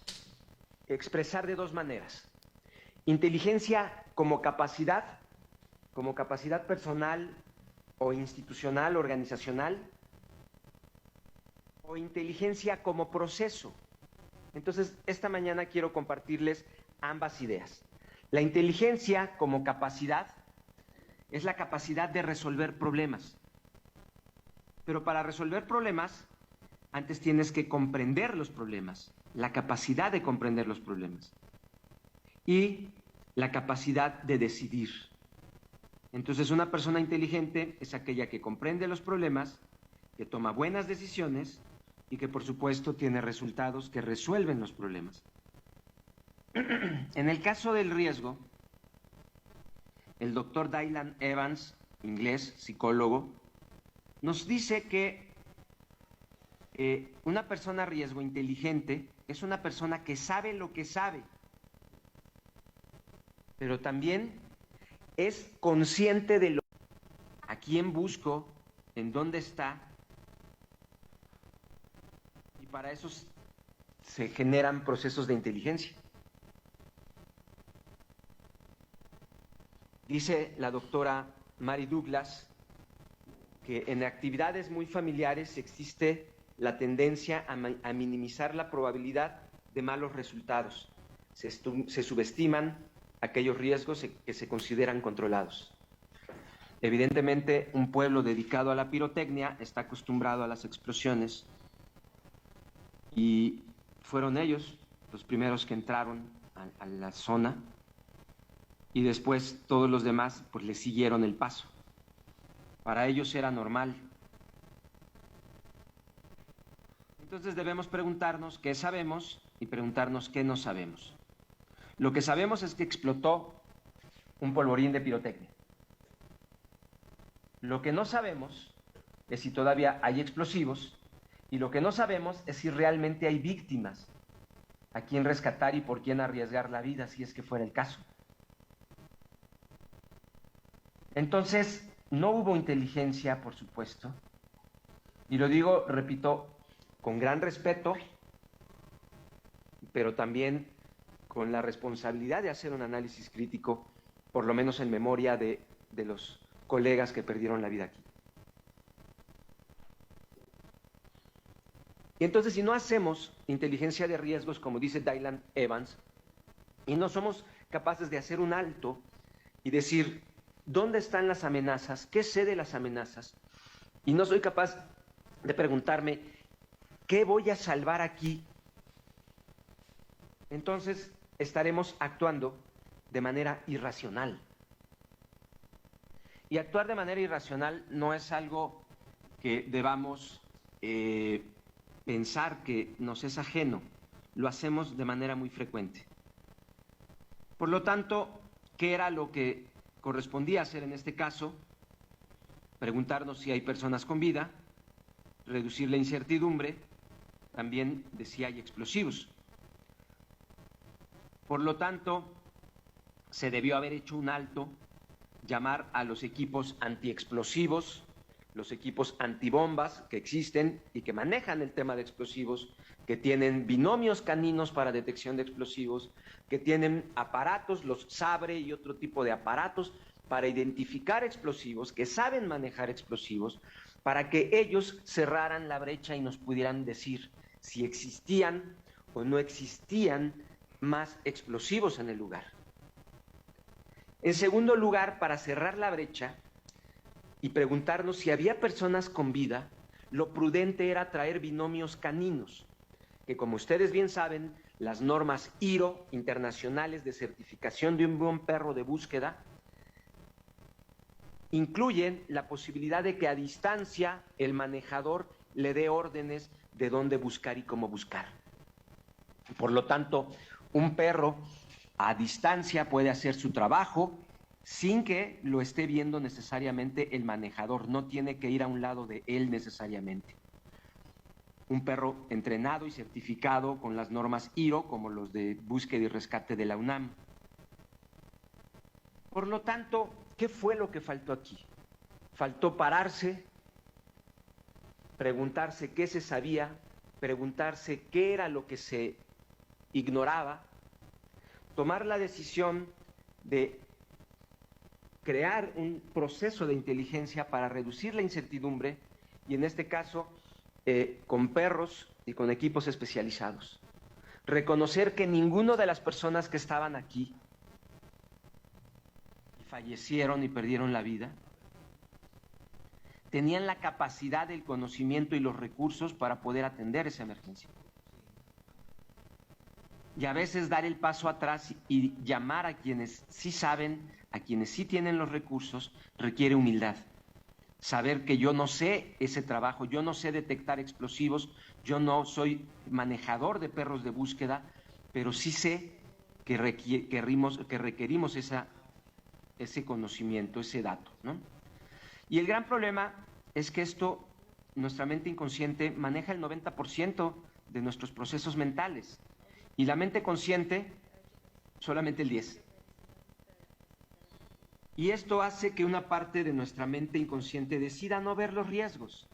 S1: expresar de dos maneras. Inteligencia como capacidad personal o institucional, organizacional, o inteligencia como proceso. Entonces, esta mañana quiero compartirles ambas ideas. La inteligencia como capacidad es la capacidad de resolver problemas. Pero para resolver problemas, antes tienes que comprender los problemas, la capacidad de comprender los problemas y la capacidad de decidir. Entonces, una persona inteligente es aquella que comprende los problemas, que toma buenas decisiones y que, por supuesto, tiene resultados que resuelven los problemas. En el caso del riesgo, el doctor Dylan Evans, inglés, psicólogo, nos dice que una persona a riesgo inteligente es una persona que sabe lo que sabe, pero también es consciente de a quién busco, en dónde está, y para eso se generan procesos de inteligencia. Dice la doctora Mary Douglas que en actividades muy familiares existe la tendencia a minimizar la probabilidad de malos resultados. Se subestiman aquellos riesgos que se consideran controlados. Evidentemente, un pueblo dedicado a la pirotecnia está acostumbrado a las explosiones y fueron ellos los primeros que entraron a la zona y después todos los demás pues le siguieron el paso. Para ellos era normal. Entonces debemos preguntarnos qué sabemos y preguntarnos qué no sabemos. Lo que sabemos es que explotó un polvorín de pirotecnia. Lo que no sabemos es si todavía hay explosivos, y lo que no sabemos es si realmente hay víctimas a quién rescatar y por quién arriesgar la vida, si es que fuera el caso. Entonces, no hubo inteligencia, por supuesto, y lo digo, repito, con gran respeto, pero también con la responsabilidad de hacer un análisis crítico, por lo menos en memoria de los colegas que perdieron la vida aquí. Y entonces, si no hacemos inteligencia de riesgos, como dice Dylan Evans, y no somos capaces de hacer un alto y decir, ¿dónde están las amenazas? ¿Qué sé de las amenazas? Y no soy capaz de preguntarme, ¿qué voy a salvar aquí? Entonces estaremos actuando de manera irracional. Y actuar de manera irracional no es algo que debamos pensar que nos es ajeno. Lo hacemos de manera muy frecuente. Por lo tanto, ¿qué era lo que correspondía hacer en este caso? Preguntarnos si hay personas con vida, reducir la incertidumbre, también de si hay explosivos. Por lo tanto, se debió haber hecho un alto, llamar a los equipos antiexplosivos, los equipos antibombas que existen y que manejan el tema de explosivos, que tienen binomios caninos para detección de explosivos, que tienen aparatos, los Sabre y otro tipo de aparatos para identificar explosivos, que saben manejar explosivos, para que ellos cerraran la brecha y nos pudieran decir si existían o no existían más explosivos en el lugar. En segundo lugar, para cerrar la brecha y preguntarnos si había personas con vida, lo prudente era traer binomios caninos, que como ustedes bien saben, las normas IRO internacionales de certificación de un buen perro de búsqueda incluyen la posibilidad de que a distancia el manejador le dé órdenes de dónde buscar y cómo buscar. Por lo tanto, un perro a distancia puede hacer su trabajo sin que lo esté viendo necesariamente el manejador, no tiene que ir a un lado de él necesariamente. Un perro entrenado y certificado con las normas IRO, como los de búsqueda y rescate de la UNAM. Por lo tanto, ¿qué fue lo que faltó aquí? Faltó pararse, preguntarse qué se sabía, preguntarse qué era lo que se ignoraba, tomar la decisión de crear un proceso de inteligencia para reducir la incertidumbre y en este caso con perros y con equipos especializados. Reconocer que ninguno de las personas que estaban aquí fallecieron y perdieron la vida, tenían la capacidad, el conocimiento y los recursos para poder atender esa emergencia. Y a veces dar el paso atrás y llamar a quienes sí saben, a quienes sí tienen los recursos, requiere humildad. Saber que yo no sé ese trabajo, yo no sé detectar explosivos, yo no soy manejador de perros de búsqueda, pero sí sé que requerimos ese conocimiento, ese dato, ¿no? Y el gran problema es que esto, nuestra mente inconsciente maneja el 90% de nuestros procesos mentales y la mente consciente solamente el 10%. Y esto hace que una parte de nuestra mente inconsciente decida no ver los riesgos,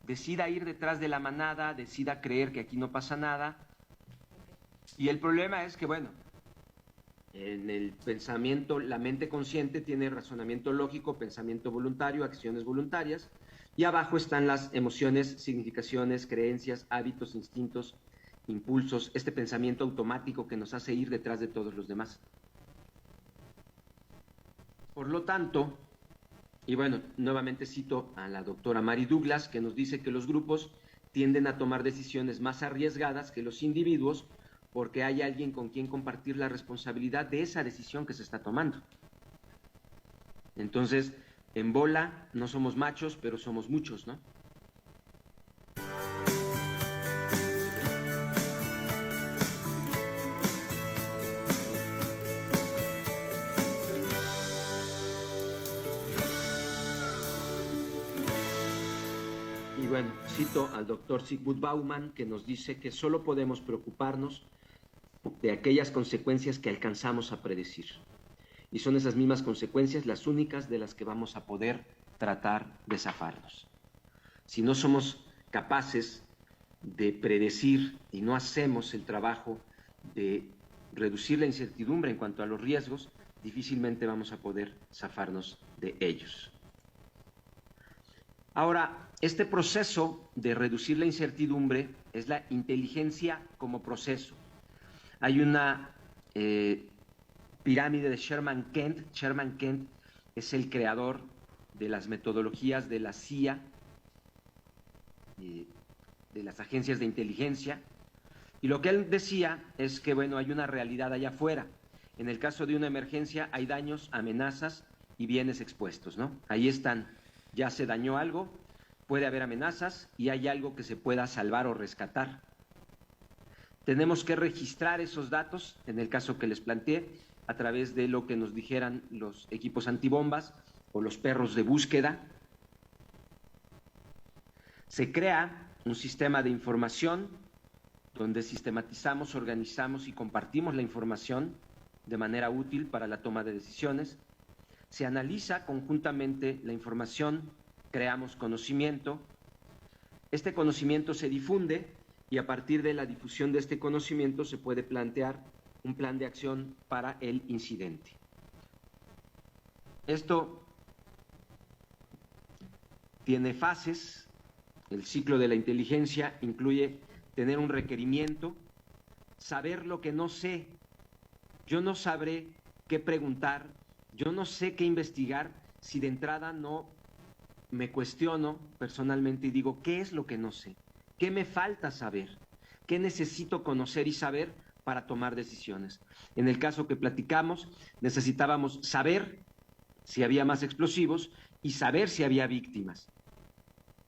S1: decida ir detrás de la manada, decida creer que aquí no pasa nada. Y el problema es que, bueno, en el pensamiento, la mente consciente tiene razonamiento lógico, pensamiento voluntario, acciones voluntarias, y abajo están las emociones, significaciones, creencias, hábitos, instintos, impulsos, este pensamiento automático que nos hace ir detrás de todos los demás. Por lo tanto, y bueno, nuevamente cito a la doctora Mary Douglas, que nos dice que los grupos tienden a tomar decisiones más arriesgadas que los individuos porque hay alguien con quien compartir la responsabilidad de esa decisión que se está tomando. Entonces, en bola no somos machos, pero somos muchos, ¿no? Y bueno, cito al doctor Zygmunt Bauman, que nos dice que solo podemos preocuparnos de aquellas consecuencias que alcanzamos a predecir. Y son esas mismas consecuencias las únicas de las que vamos a poder tratar de zafarnos. Si no somos capaces de predecir y no hacemos el trabajo de reducir la incertidumbre en cuanto a los riesgos, difícilmente vamos a poder zafarnos de ellos. Ahora, este proceso de reducir la incertidumbre es la inteligencia como proceso. Hay una pirámide de Sherman Kent. Sherman Kent es el creador de las metodologías de la CIA, de las agencias de inteligencia, y lo que él decía es que, bueno, hay una realidad allá afuera. En el caso de una emergencia hay daños, amenazas y bienes expuestos, ¿no? Ahí están, ya se dañó algo, puede haber amenazas y hay algo que se pueda salvar o rescatar. Tenemos que registrar esos datos, en el caso que les planteé, a través de lo que nos dijeran los equipos antibombas o los perros de búsqueda. Se crea un sistema de información donde sistematizamos, organizamos y compartimos la información de manera útil para la toma de decisiones. Se analiza conjuntamente la información creamos conocimiento, este conocimiento se difunde y a partir de la difusión de este conocimiento se puede plantear un plan de acción para el incidente. Esto tiene fases. El ciclo de la inteligencia incluye tener un requerimiento, saber lo que no sé. Yo no sabré qué preguntar, yo no sé qué investigar si de entrada no me cuestiono personalmente y digo, ¿qué es lo que no sé? ¿Qué me falta saber? ¿Qué necesito conocer y saber para tomar decisiones? En el caso que platicamos, necesitábamos saber si había más explosivos y saber si había víctimas.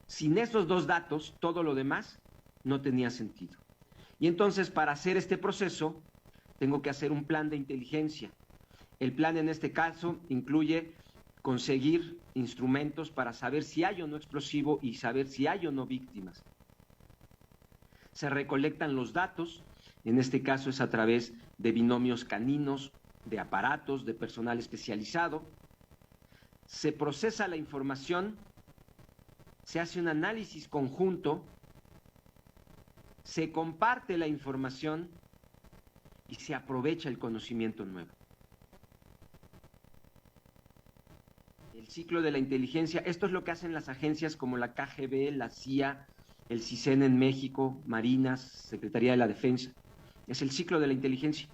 S1: Sin esos dos datos, todo lo demás no tenía sentido. Y entonces, para hacer este proceso, tengo que hacer un plan de inteligencia. El plan en este caso incluye conseguir instrumentos para saber si hay o no explosivo y saber si hay o no víctimas. Se recolectan los datos, en este caso es a través de binomios caninos, de aparatos, de personal especializado. Se procesa la información, se hace un análisis conjunto, se comparte la información y se aprovecha el conocimiento nuevo. El ciclo de la inteligencia, esto es lo que hacen las agencias como la KGB, la CIA, el CISEN en México, Marinas, Secretaría de la Defensa. Es el ciclo de la inteligencia.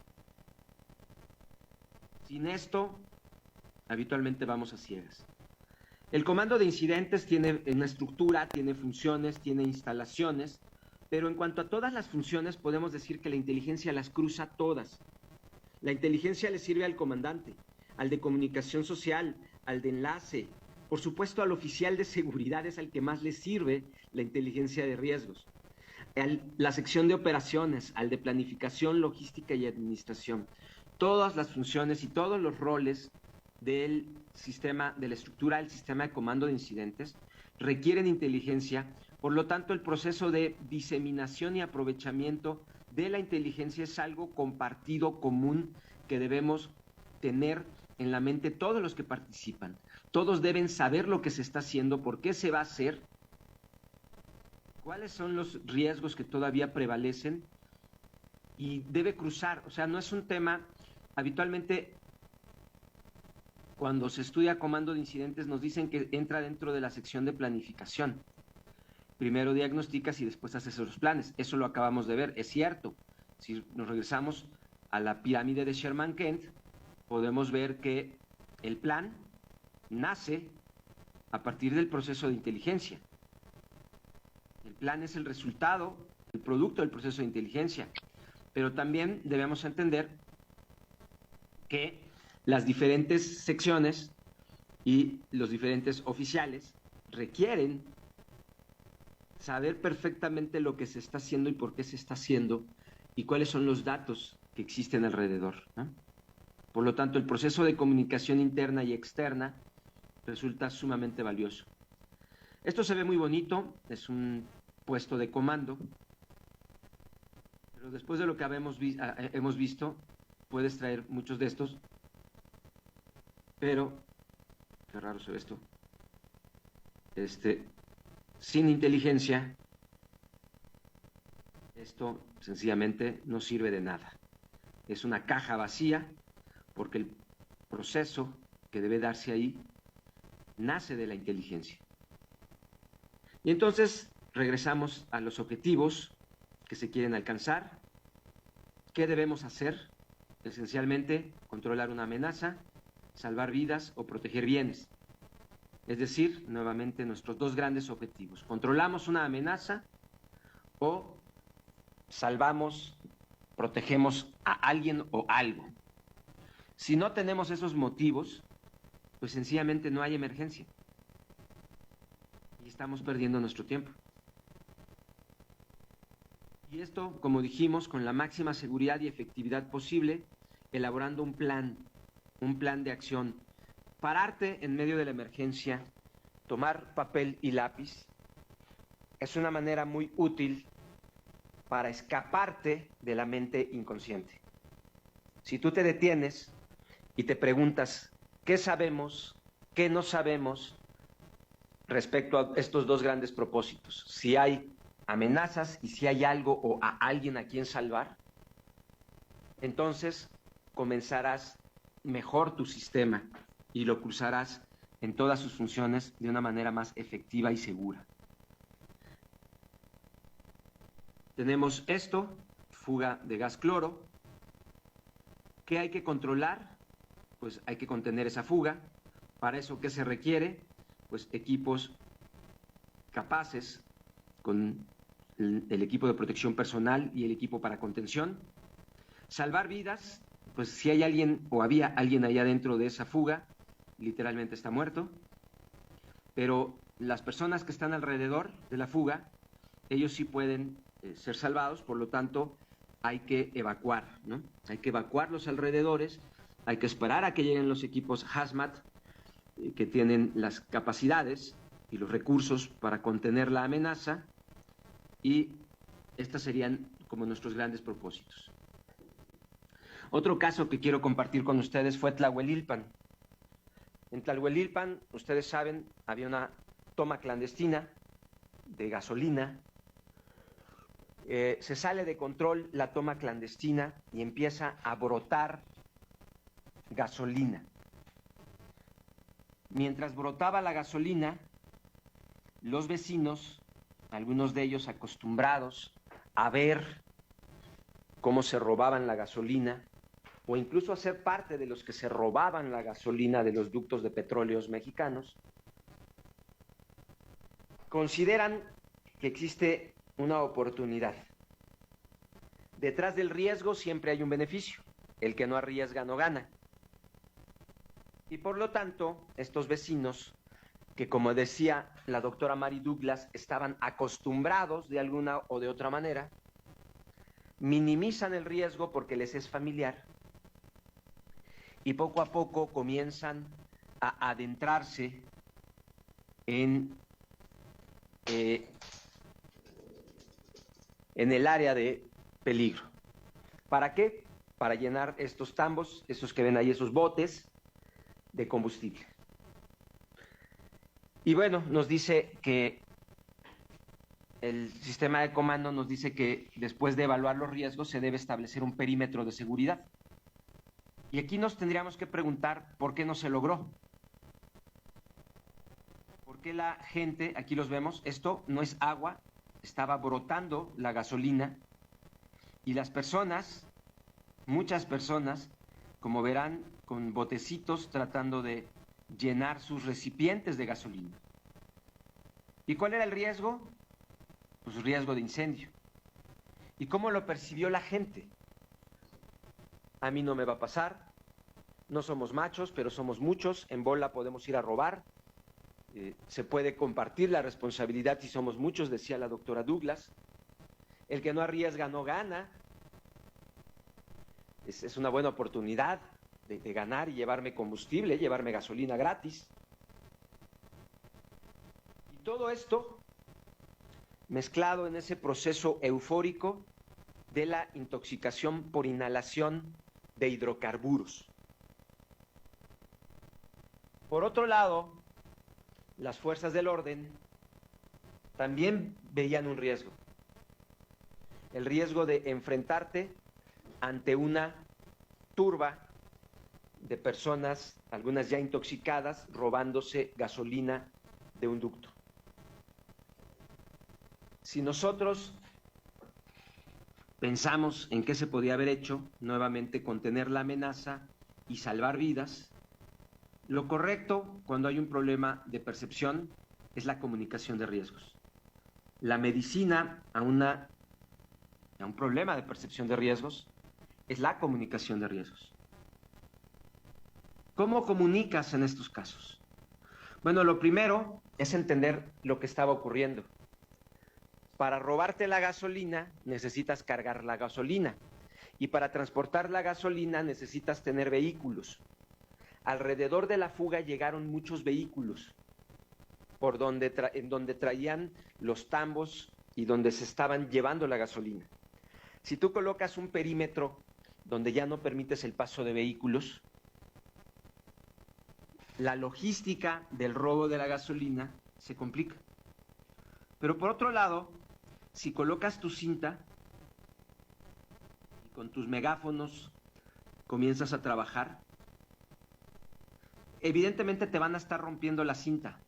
S1: Sin esto, habitualmente vamos a ciegas. El comando de incidentes tiene una estructura, tiene funciones, tiene instalaciones, pero en cuanto a todas las funciones podemos decir que la inteligencia las cruza todas. La inteligencia le sirve al comandante, al de comunicación social, al de enlace, por supuesto al oficial de seguridad es al que más le sirve la inteligencia de riesgos, la sección de operaciones, al de planificación, logística y administración. Todas las funciones y todos los roles del sistema, de la estructura del sistema de comando de incidentes requieren inteligencia, por lo tanto el proceso de diseminación y aprovechamiento de la inteligencia es algo compartido, común, que debemos tener en la mente todos los que participan. Todos deben saber lo que se está haciendo, por qué se va a hacer, cuáles son los riesgos que todavía prevalecen y debe cruzar, o sea, no es un tema, habitualmente cuando se estudia comando de incidentes nos dicen que entra dentro de la sección de planificación. Primero diagnosticas y después haces los planes. Eso lo acabamos de ver, es cierto. Si nos regresamos a la pirámide de Sherman-Kent, podemos ver que el plan nace a partir del proceso de inteligencia. El plan es el resultado, el producto del proceso de inteligencia. Pero también debemos entender que las diferentes secciones y los diferentes oficiales requieren saber perfectamente lo que se está haciendo y por qué se está haciendo y cuáles son los datos que existen alrededor, ¿no? Por lo tanto, el proceso de comunicación interna y externa resulta sumamente valioso. Esto se ve muy bonito, es un puesto de comando, pero después de lo que hemos visto, puedes traer muchos de estos, pero, qué raro se ve esto, sin inteligencia, esto sencillamente no sirve de nada. Es una caja vacía porque el proceso que debe darse ahí nace de la inteligencia. Y entonces regresamos a los objetivos que se quieren alcanzar. ¿Qué debemos hacer? Esencialmente, controlar una amenaza, salvar vidas o proteger bienes. Es decir, nuevamente nuestros dos grandes objetivos. Controlamos una amenaza o salvamos, protegemos a alguien o algo. Si no tenemos esos motivos, pues sencillamente no hay emergencia. Y estamos perdiendo nuestro tiempo. Y esto, como dijimos, con la máxima seguridad y efectividad posible, elaborando un plan de acción. Pararte en medio de la emergencia, tomar papel y lápiz, es una manera muy útil para escaparte de la mente inconsciente. Si tú te detienes y te preguntas, ¿qué sabemos? ¿Qué no sabemos? respecto a estos dos grandes propósitos. Si hay amenazas y si hay algo o a alguien a quien salvar, entonces comenzarás mejor tu sistema y lo cruzarás en todas sus funciones de una manera más efectiva y segura. Tenemos esto, fuga de gas cloro. ¿Qué hay que controlar? Pues hay que contener esa fuga. Para eso, ¿qué se requiere? Pues equipos capaces, con el equipo de protección personal y el equipo para contención. Salvar vidas, pues si hay alguien o había alguien allá dentro de esa fuga, literalmente está muerto. Pero las personas que están alrededor de la fuga, ellos sí pueden ser salvados, por lo tanto hay que evacuar, ¿no? Hay que evacuar los alrededores, hay que esperar a que lleguen los equipos hazmat que tienen las capacidades y los recursos para contener la amenaza, y estos serían como nuestros grandes propósitos. Otro caso que quiero compartir con ustedes fue Tlahuelilpan. En Tlahuelilpan, ustedes saben, había una toma clandestina de gasolina. Se sale de control la toma clandestina y empieza a brotar gasolina. Mientras brotaba la gasolina, los vecinos, algunos de ellos acostumbrados a ver cómo se robaban la gasolina, o incluso a ser parte de los que se robaban la gasolina de los ductos de petróleos mexicanos, consideran que existe una oportunidad. Detrás del riesgo siempre hay un beneficio. El que no arriesga no gana. Y por lo tanto, estos vecinos, que como decía la doctora Mary Douglas, estaban acostumbrados de alguna o de otra manera, minimizan el riesgo porque les es familiar y poco a poco comienzan a adentrarse en el área de peligro. ¿Para qué? Para llenar estos tambos, esos que ven ahí, esos botes de combustible. Y bueno, nos dice que el sistema de comando nos dice que después de evaluar los riesgos se debe establecer un perímetro de seguridad. Y aquí nos tendríamos que preguntar por qué no se logró. ¿Por qué la gente, aquí los vemos, esto no es agua, estaba brotando la gasolina y las personas, muchas personas, como verán, con botecitos tratando de llenar sus recipientes de gasolina. ¿Y cuál era el riesgo? Pues riesgo de incendio. ¿Y cómo lo percibió la gente? A mí no me va a pasar, no somos machos, pero somos muchos, en bola podemos ir a robar, se puede compartir la responsabilidad si somos muchos, decía la doctora Douglas. El que no arriesga no gana. Es una buena oportunidad de ganar y llevarme combustible, llevarme gasolina gratis. Y todo esto mezclado en ese proceso eufórico de la intoxicación por inhalación de hidrocarburos. Por otro lado, las fuerzas del orden también veían un riesgo. El riesgo de enfrentarte ante una turba de personas, algunas ya intoxicadas, robándose gasolina de un ducto. Si nosotros pensamos en qué se podía haber hecho, nuevamente contener la amenaza y salvar vidas, lo correcto cuando hay un problema de percepción es la comunicación de riesgos. La medicina a un problema de percepción de riesgos es la comunicación de riesgos. ¿Cómo comunicas en estos casos? Bueno, lo primero es entender lo que estaba ocurriendo. Para robarte la gasolina necesitas cargar la gasolina y para transportar la gasolina necesitas tener vehículos. Alrededor de la fuga llegaron muchos vehículos en donde traían los tambos y donde se estaban llevando la gasolina. Si tú colocas un perímetro donde ya no permites el paso de vehículos, la logística del robo de la gasolina se complica. Pero por otro lado, si colocas tu cinta y con tus megáfonos comienzas a trabajar, evidentemente te van a estar rompiendo la cinta.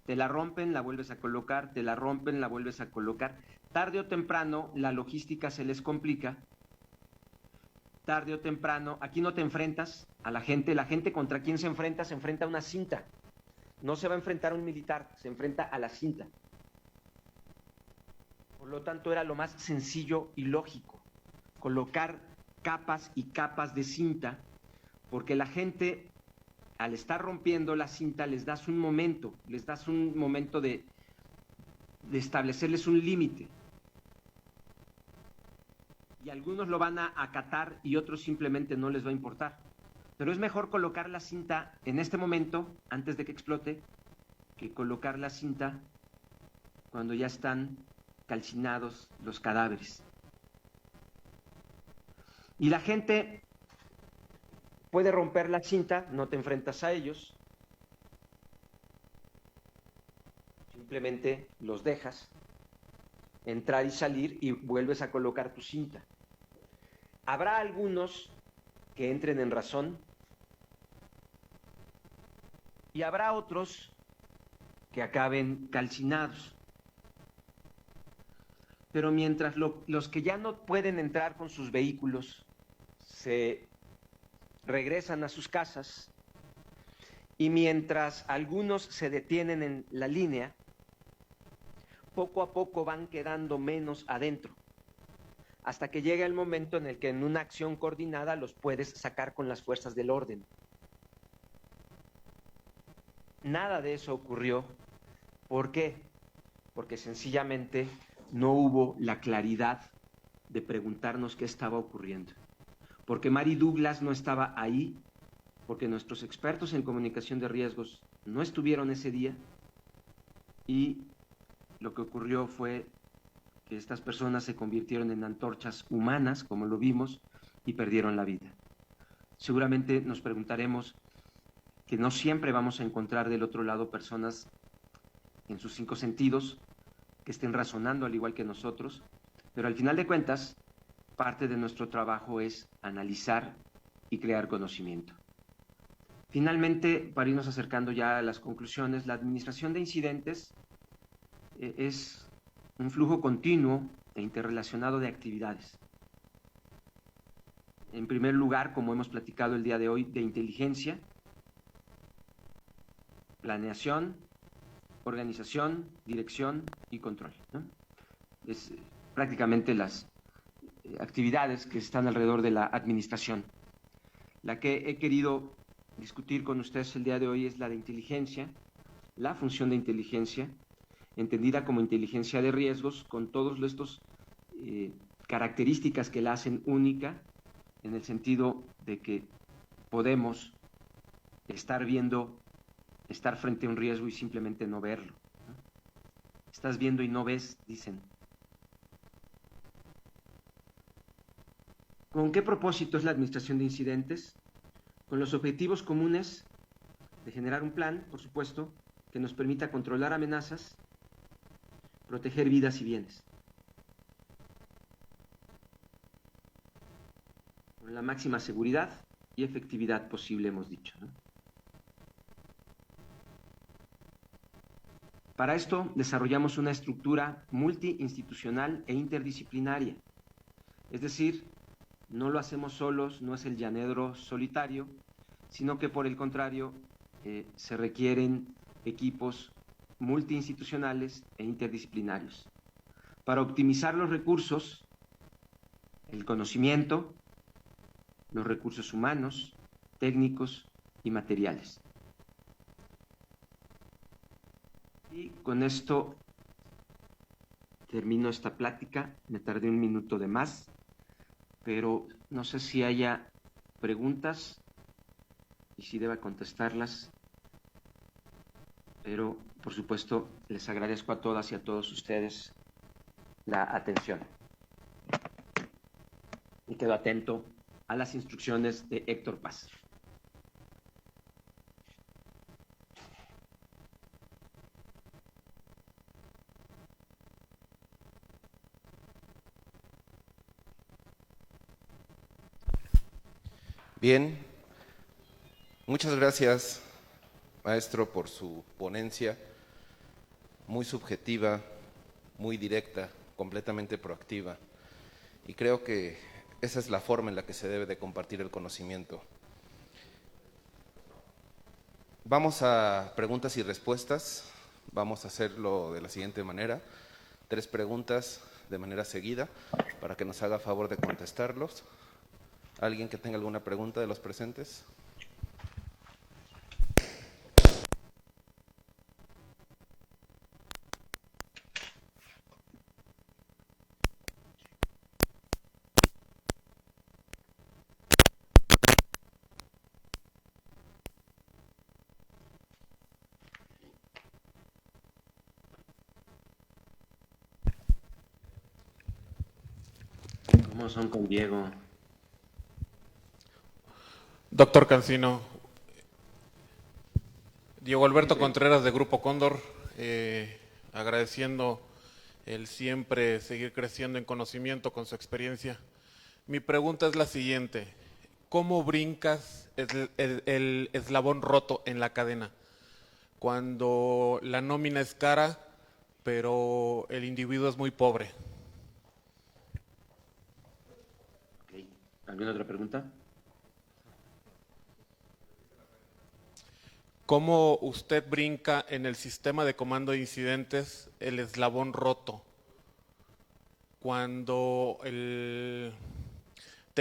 S1: Te la rompen, la vuelves a colocar, te la rompen, la vuelves a colocar. Tarde o temprano la logística se les complica. Tarde o temprano, aquí no te enfrentas a la gente contra quien se enfrenta a una cinta. No se va a enfrentar a un militar, se enfrenta a la cinta. Por lo tanto, era lo más sencillo y lógico, colocar capas y capas de cinta, porque la gente, al estar rompiendo la cinta, les das un momento de establecerles un límite. Y algunos lo van a acatar y otros simplemente no les va a importar. Pero es mejor colocar la cinta en este momento, antes de que explote, que colocar la cinta cuando ya están calcinados los cadáveres. Y la gente puede romper la cinta, no te enfrentas a ellos, simplemente los dejas entrar y salir y vuelves a colocar tu cinta. Habrá algunos que entren en razón y habrá otros que acaben calcinados. Pero mientras los que ya no pueden entrar con sus vehículos se regresan a sus casas y mientras algunos se detienen en la línea, poco a poco van quedando menos adentro, hasta que llega el momento en el que en una acción coordinada los puedes sacar con las fuerzas del orden. Nada de eso ocurrió. ¿Por qué? Porque sencillamente no hubo la claridad de preguntarnos qué estaba ocurriendo. Porque Mary Douglas no estaba ahí, porque nuestros expertos en comunicación de riesgos no estuvieron ese día, y lo que ocurrió fue que estas personas se convirtieron en antorchas humanas, como lo vimos, y perdieron la vida. Seguramente nos preguntaremos que no siempre vamos a encontrar del otro lado personas en sus 5 sentidos que estén razonando al igual que nosotros, pero al final de cuentas, parte de nuestro trabajo es analizar y crear conocimiento. Finalmente, para irnos acercando ya a las conclusiones, la administración de incidentes es un flujo continuo e interrelacionado de actividades. En primer lugar, como hemos platicado el día de hoy, de inteligencia, planeación, organización, dirección y control, ¿no? Es prácticamente las actividades que están alrededor de la administración. La que he querido discutir con ustedes el día de hoy es la de inteligencia, la función de inteligencia, entendida como inteligencia de riesgos, con todos estos características que la hacen única, en el sentido de que podemos estar frente a un riesgo y simplemente no verlo, ¿no? Estás viendo y no ves, dicen. ¿Con qué propósito es la administración de incidentes? Con los objetivos comunes de generar un plan, por supuesto, que nos permita controlar amenazas, proteger vidas y bienes, con la máxima seguridad y efectividad posible, hemos dicho, ¿no? Para esto desarrollamos una estructura multiinstitucional e interdisciplinaria, es decir, no lo hacemos solos, no es el llanero solitario, sino que por el contrario se requieren equipos multiinstitucionales e interdisciplinarios para optimizar los recursos, el conocimiento, los recursos humanos, técnicos y materiales. Y con esto termino esta plática. Me tardé un minuto de más, pero no sé si haya preguntas y si deba contestarlas, pero por supuesto les agradezco a todas y a todos ustedes la atención y quedo atento a las instrucciones de Héctor Paz.
S2: Bien, muchas gracias, maestro, por su ponencia, muy subjetiva, muy directa, completamente proactiva. Y creo que esa es la forma en la que se debe de compartir el conocimiento. Vamos a preguntas y respuestas. Vamos a hacerlo de la siguiente manera. 3 preguntas de manera seguida para que nos haga favor de contestarlos. ¿Alguien que tenga alguna pregunta de los presentes?
S1: ¿Cómo son con Diego?
S3: Doctor Cancino, Diego Alberto Contreras de Grupo Cóndor, agradeciendo el siempre seguir creciendo en conocimiento con su experiencia. Mi pregunta es la siguiente: ¿cómo brincas el eslabón roto en la cadena? Cuando la nómina es cara, pero el individuo es muy pobre.
S1: Okay. ¿Alguna otra pregunta?
S3: ¿Cómo usted brinca en el sistema de comando de incidentes el eslabón roto? Cuando te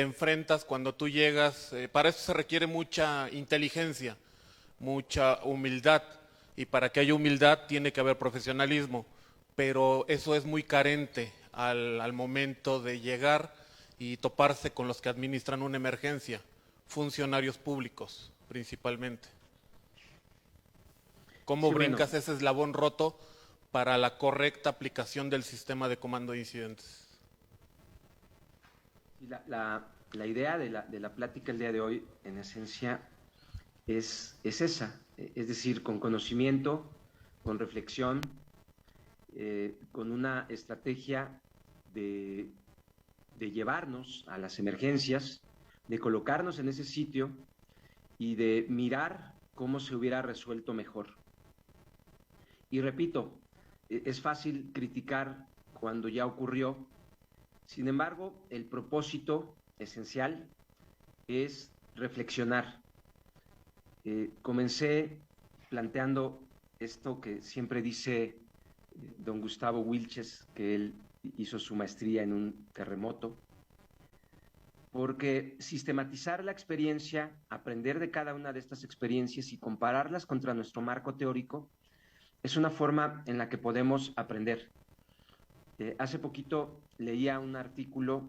S3: enfrentas, cuando tú llegas, para eso se requiere mucha inteligencia, mucha humildad, y para que haya humildad tiene que haber profesionalismo, pero eso es muy carente al momento de llegar y toparse con los que administran una emergencia, funcionarios públicos principalmente. ¿Cómo
S1: Sí, bueno,
S3: brincas ese eslabón roto para la correcta aplicación del sistema de comando de incidentes?
S1: la idea de la plática el día de hoy, en esencia, es esa, es decir, con conocimiento, con reflexión, con una estrategia de, de llevarnos a las emergencias, de colocarnos en ese sitio y de mirar cómo se hubiera resuelto mejor. Y repito, es fácil criticar cuando ya ocurrió. Sin embargo, el propósito esencial es reflexionar. Comencé planteando esto que siempre dice don Gustavo Wilches, que él hizo su maestría en un terremoto, porque sistematizar la experiencia, aprender de cada una de estas experiencias y compararlas contra nuestro marco teórico es una forma en la que podemos aprender. Hace poquito leía un artículo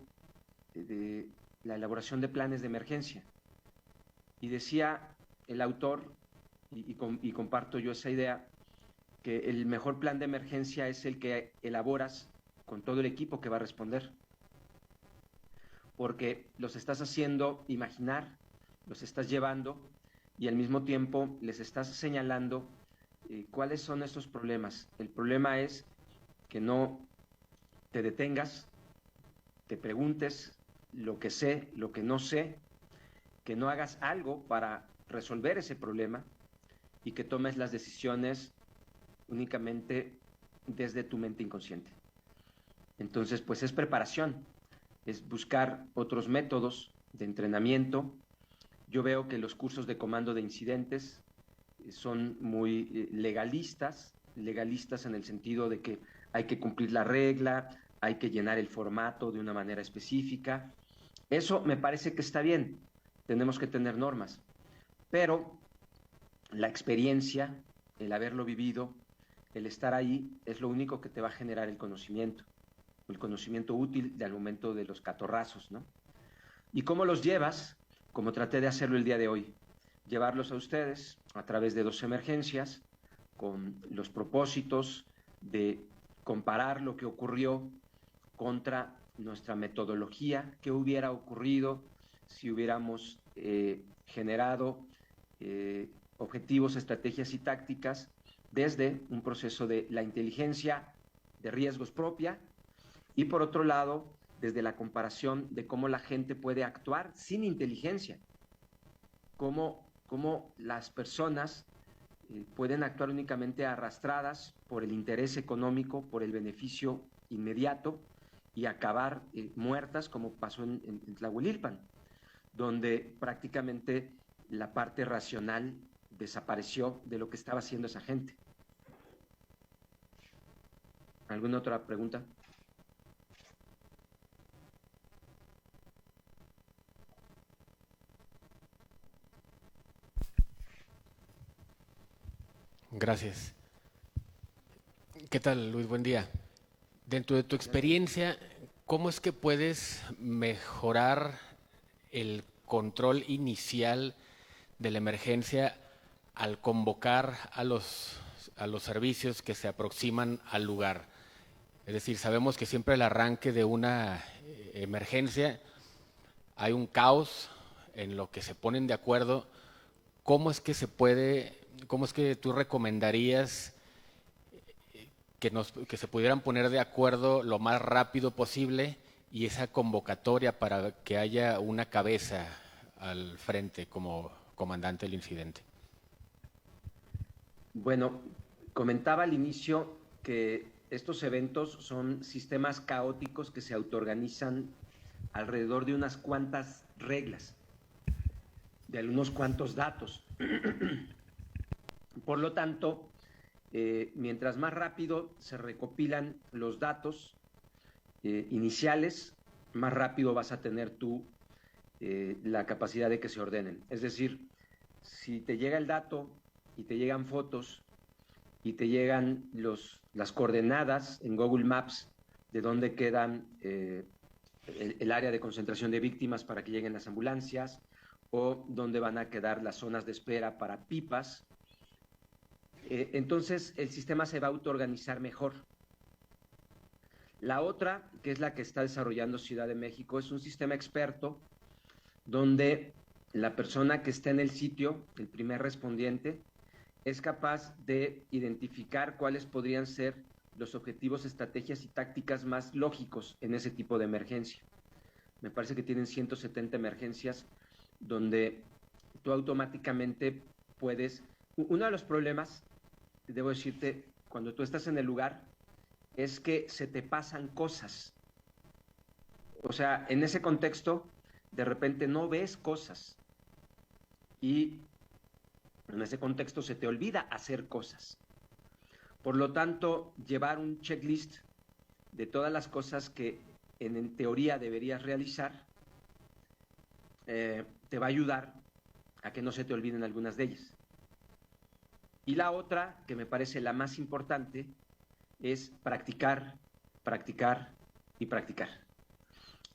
S1: de la elaboración de planes de emergencia y decía el autor, y comparto yo esa idea, que el mejor plan de emergencia es el que elaboras con todo el equipo que va a responder, porque los estás haciendo imaginar, los estás llevando y al mismo tiempo les estás señalando cuáles son estos problemas. El problema es que no te detengas, te preguntes lo que sé, lo que no sé, que no hagas algo para resolver ese problema y que tomes las decisiones únicamente desde tu mente inconsciente. Entonces, pues es preparación, es buscar otros métodos de entrenamiento. Yo veo que los cursos de comando de incidentes son muy legalistas en el sentido de que hay que cumplir la regla, hay que llenar el formato de una manera específica. Eso me parece que está bien, tenemos que tener normas, pero la experiencia, el haberlo vivido, el estar ahí, es lo único que te va a generar el conocimiento útil al momento de los catorrazos, ¿no? ¿Y cómo los llevas? Como traté de hacerlo el día de hoy, llevarlos a ustedes a través de 2 emergencias, con los propósitos de comparar lo que ocurrió contra nuestra metodología, qué hubiera ocurrido si hubiéramos generado objetivos, estrategias y tácticas desde un proceso de la inteligencia de riesgos propia y por otro lado, desde la comparación de cómo la gente puede actuar sin inteligencia, cómo las personas pueden actuar únicamente arrastradas por el interés económico, por el beneficio inmediato y acabar muertas, como pasó en Tlahuelilpan, donde prácticamente la parte racional desapareció de lo que estaba haciendo esa gente. ¿Alguna otra pregunta?
S4: Gracias. ¿Qué tal, Luis? Buen día. Dentro de tu experiencia, ¿cómo es que puedes mejorar el control inicial de la emergencia al convocar a los servicios que se aproximan al lugar? Es decir, sabemos que siempre al arranque de una emergencia hay un caos en lo que se ponen de acuerdo. ¿Cómo es que tú recomendarías que se pudieran poner de acuerdo lo más rápido posible y esa convocatoria para que haya una cabeza al frente como comandante del incidente?
S1: Bueno, comentaba al inicio que estos eventos son sistemas caóticos que se autoorganizan alrededor de unas cuantas reglas, de unos cuantos datos. Por lo tanto, mientras más rápido se recopilan los datos iniciales, más rápido vas a tener tú la capacidad de que se ordenen. Es decir, si te llega el dato y te llegan fotos y te llegan las coordenadas en Google Maps de dónde quedan el área de concentración de víctimas para que lleguen las ambulancias, o dónde van a quedar las zonas de espera para pipas, entonces el sistema se va a autoorganizar mejor. La otra, que es la que está desarrollando Ciudad de México, es un sistema experto donde la persona que está en el sitio, el primer respondiente, es capaz de identificar cuáles podrían ser los objetivos, estrategias y tácticas más lógicos en ese tipo de emergencia. Me parece que tienen 170 emergencias donde tú automáticamente puedes... Uno de los problemas, debo decirte, cuando tú estás en el lugar, es que se te pasan cosas. O sea, en ese contexto, de repente no ves cosas. Y en ese contexto se te olvida hacer cosas. Por lo tanto, llevar un checklist de todas las cosas que en teoría deberías realizar te va a ayudar a que no se te olviden algunas de ellas. Y la otra, que me parece la más importante, es practicar, practicar y practicar.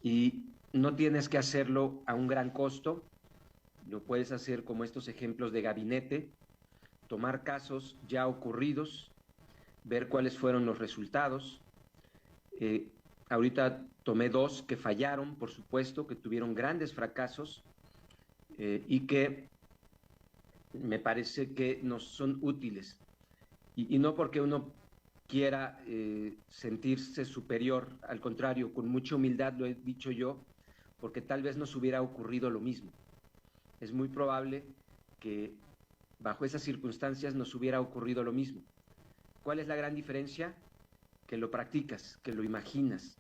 S1: Y no tienes que hacerlo a un gran costo, lo puedes hacer como estos ejemplos de gabinete, tomar casos ya ocurridos, ver cuáles fueron los resultados. Ahorita tomé 2 que fallaron, por supuesto, que tuvieron grandes fracasos y que me parece que nos son útiles. Y no porque uno quiera sentirse superior, al contrario, con mucha humildad lo he dicho yo, porque tal vez nos hubiera ocurrido lo mismo. Es muy probable que bajo esas circunstancias nos hubiera ocurrido lo mismo. ¿Cuál es la gran diferencia? Que lo practicas, que lo imaginas,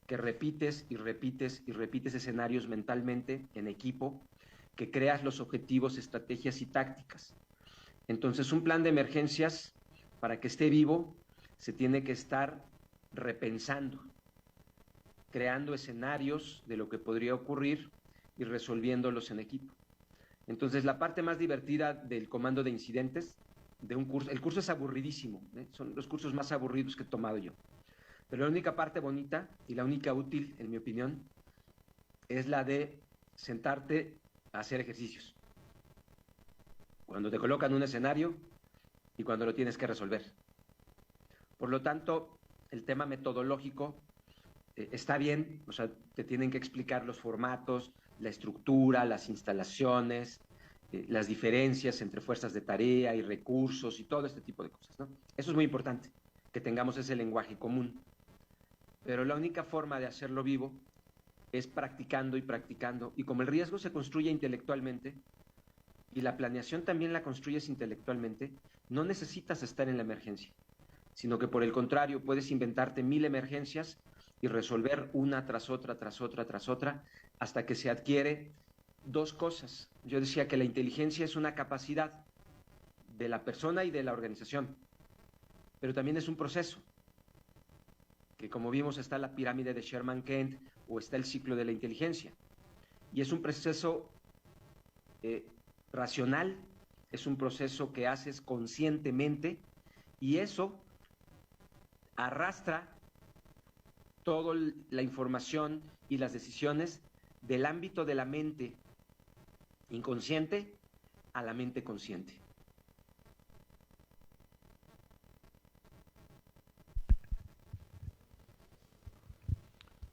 S1: que repites y repites y repites escenarios mentalmente en equipo, que creas los objetivos, estrategias y tácticas. Entonces, un plan de emergencias, para que esté vivo, se tiene que estar repensando, creando escenarios de lo que podría ocurrir y resolviéndolos en equipo. Entonces, la parte más divertida del comando de incidentes, de un curso, el curso es aburridísimo, son los cursos más aburridos que he tomado yo. Pero la única parte bonita y la única útil, en mi opinión, es la de sentarte a hacer ejercicios. Cuando te colocan un escenario y cuando lo tienes que resolver. Por lo tanto, el tema metodológico está bien, o sea, te tienen que explicar los formatos, la estructura, las instalaciones, las diferencias entre fuerzas de tarea y recursos y todo este tipo de cosas, ¿no? Eso es muy importante, que tengamos ese lenguaje común. Pero la única forma de hacerlo vivo es practicando y practicando. Y como el riesgo se construye intelectualmente, y la planeación también la construyes intelectualmente, no necesitas estar en la emergencia, sino que por el contrario puedes inventarte 1000 emergencias y resolver una tras otra, tras otra, tras otra, hasta que se adquiere dos cosas. Yo decía que la inteligencia es una capacidad de la persona y de la organización, pero también es un proceso, que como vimos está la pirámide de Sherman Kent o está el ciclo de la inteligencia, y es un proceso racional, es un proceso que haces conscientemente y eso arrastra toda la información y las decisiones del ámbito de la mente inconsciente a la mente consciente.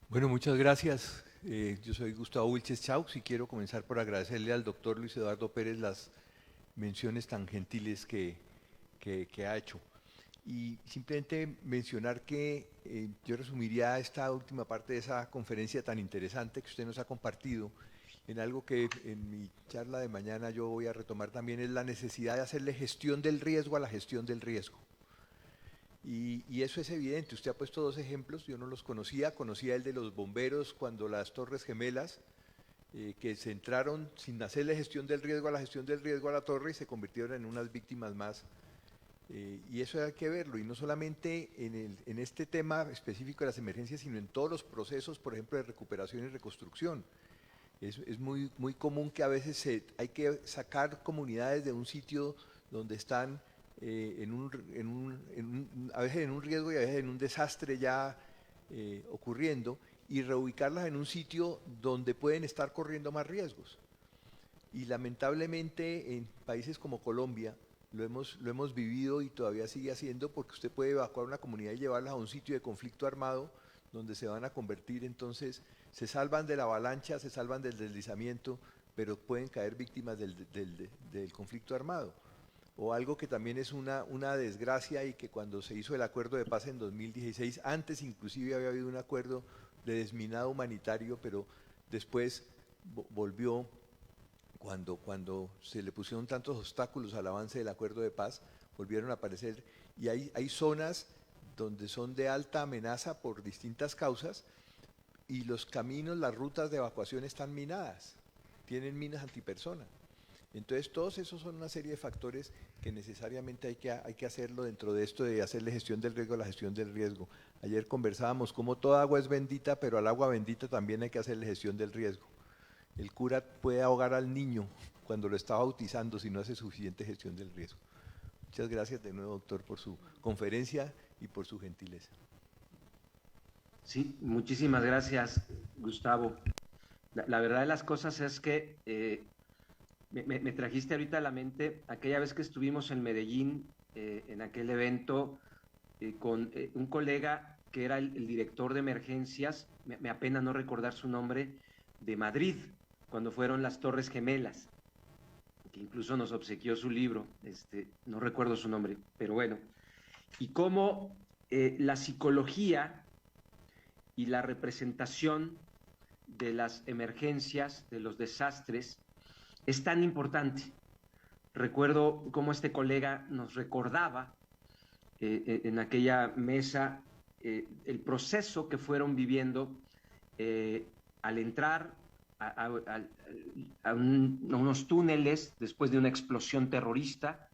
S5: Bueno, muchas gracias. Yo soy Gustavo Wilches Chaux y quiero comenzar por agradecerle al doctor Luis Eduardo Pérez las menciones tan gentiles que ha hecho. Y simplemente mencionar que yo resumiría esta última parte de esa conferencia tan interesante que usted nos ha compartido en algo que en mi charla de mañana yo voy a retomar también, es la necesidad de hacerle gestión del riesgo a la gestión del riesgo. Y eso es evidente. Usted ha puesto dos ejemplos, yo no los conocía el de los bomberos cuando las Torres Gemelas, que se entraron sin hacerle gestión del riesgo a la gestión del riesgo a la torre y se convirtieron en unas víctimas más. Y eso hay que verlo, y no solamente en este tema específico de las emergencias, sino en todos los procesos, por ejemplo, de recuperación y reconstrucción. Es muy común que a veces hay que sacar comunidades de un sitio donde están a veces en un riesgo y a veces en un desastre ya ocurriendo, y reubicarlas en un sitio donde pueden estar corriendo más riesgos. Y lamentablemente en países como Colombia lo hemos vivido y todavía sigue haciendo, porque usted puede evacuar una comunidad y llevarlas a un sitio de conflicto armado donde se van a convertir, entonces se salvan de la avalancha, se salvan del deslizamiento, pero pueden caer víctimas del conflicto armado. O algo que también es una desgracia, y que cuando se hizo el acuerdo de paz en 2016, antes inclusive había habido un acuerdo de desminado humanitario, pero después volvió cuando se le pusieron tantos obstáculos al avance del acuerdo de paz, volvieron a aparecer, y hay zonas donde son de alta amenaza por distintas causas, y los caminos, las rutas de evacuación están minadas, tienen minas antipersona. Entonces todos esos son una serie de factores que necesariamente hay que hacerlo dentro de esto de hacerle gestión del riesgo a la gestión del riesgo. Ayer conversábamos cómo toda agua es bendita, pero al agua bendita también hay que hacerle gestión del riesgo. El cura puede ahogar al niño cuando lo está bautizando si no hace suficiente gestión del riesgo. Muchas gracias de nuevo, doctor, por su conferencia y por su gentileza.
S1: Sí, muchísimas gracias, Gustavo. La verdad de las cosas es que me trajiste ahorita a la mente aquella vez que estuvimos en Medellín, en aquel evento, con un colega que era el director de emergencias, me apena no recordar su nombre, de Madrid, cuando fueron las Torres Gemelas, que incluso nos obsequió su libro, no recuerdo su nombre, pero bueno, y cómo la psicología y la representación de las emergencias, de los desastres, es tan importante. Recuerdo cómo este colega nos recordaba en aquella mesa el proceso que fueron viviendo al entrar a unos túneles después de una explosión terrorista,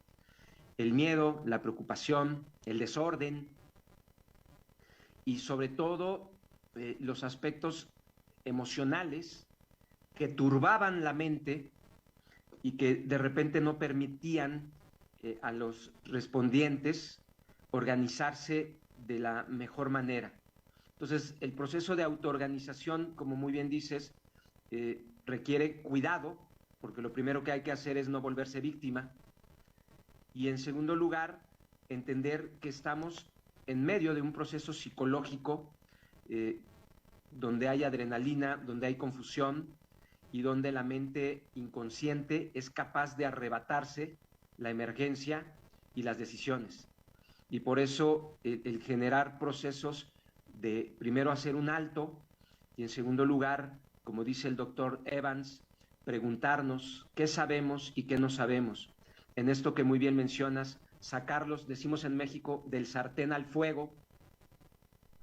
S1: el miedo, la preocupación, el desorden y sobre todo los aspectos emocionales que turbaban la mente y que de repente no permitían a los respondientes organizarse de la mejor manera. Entonces, el proceso de autoorganización, como muy bien dices, requiere cuidado, porque lo primero que hay que hacer es no volverse víctima. Y en segundo lugar, entender que estamos en medio de un proceso psicológico donde hay adrenalina, donde hay confusión, y donde la mente inconsciente es capaz de arrebatarse la emergencia y las decisiones. Y por eso el generar procesos de primero hacer un alto y en segundo lugar, como dice el doctor Evans, preguntarnos qué sabemos y qué no sabemos. En esto que muy bien mencionas, sacarlos, decimos en México, del sartén al fuego.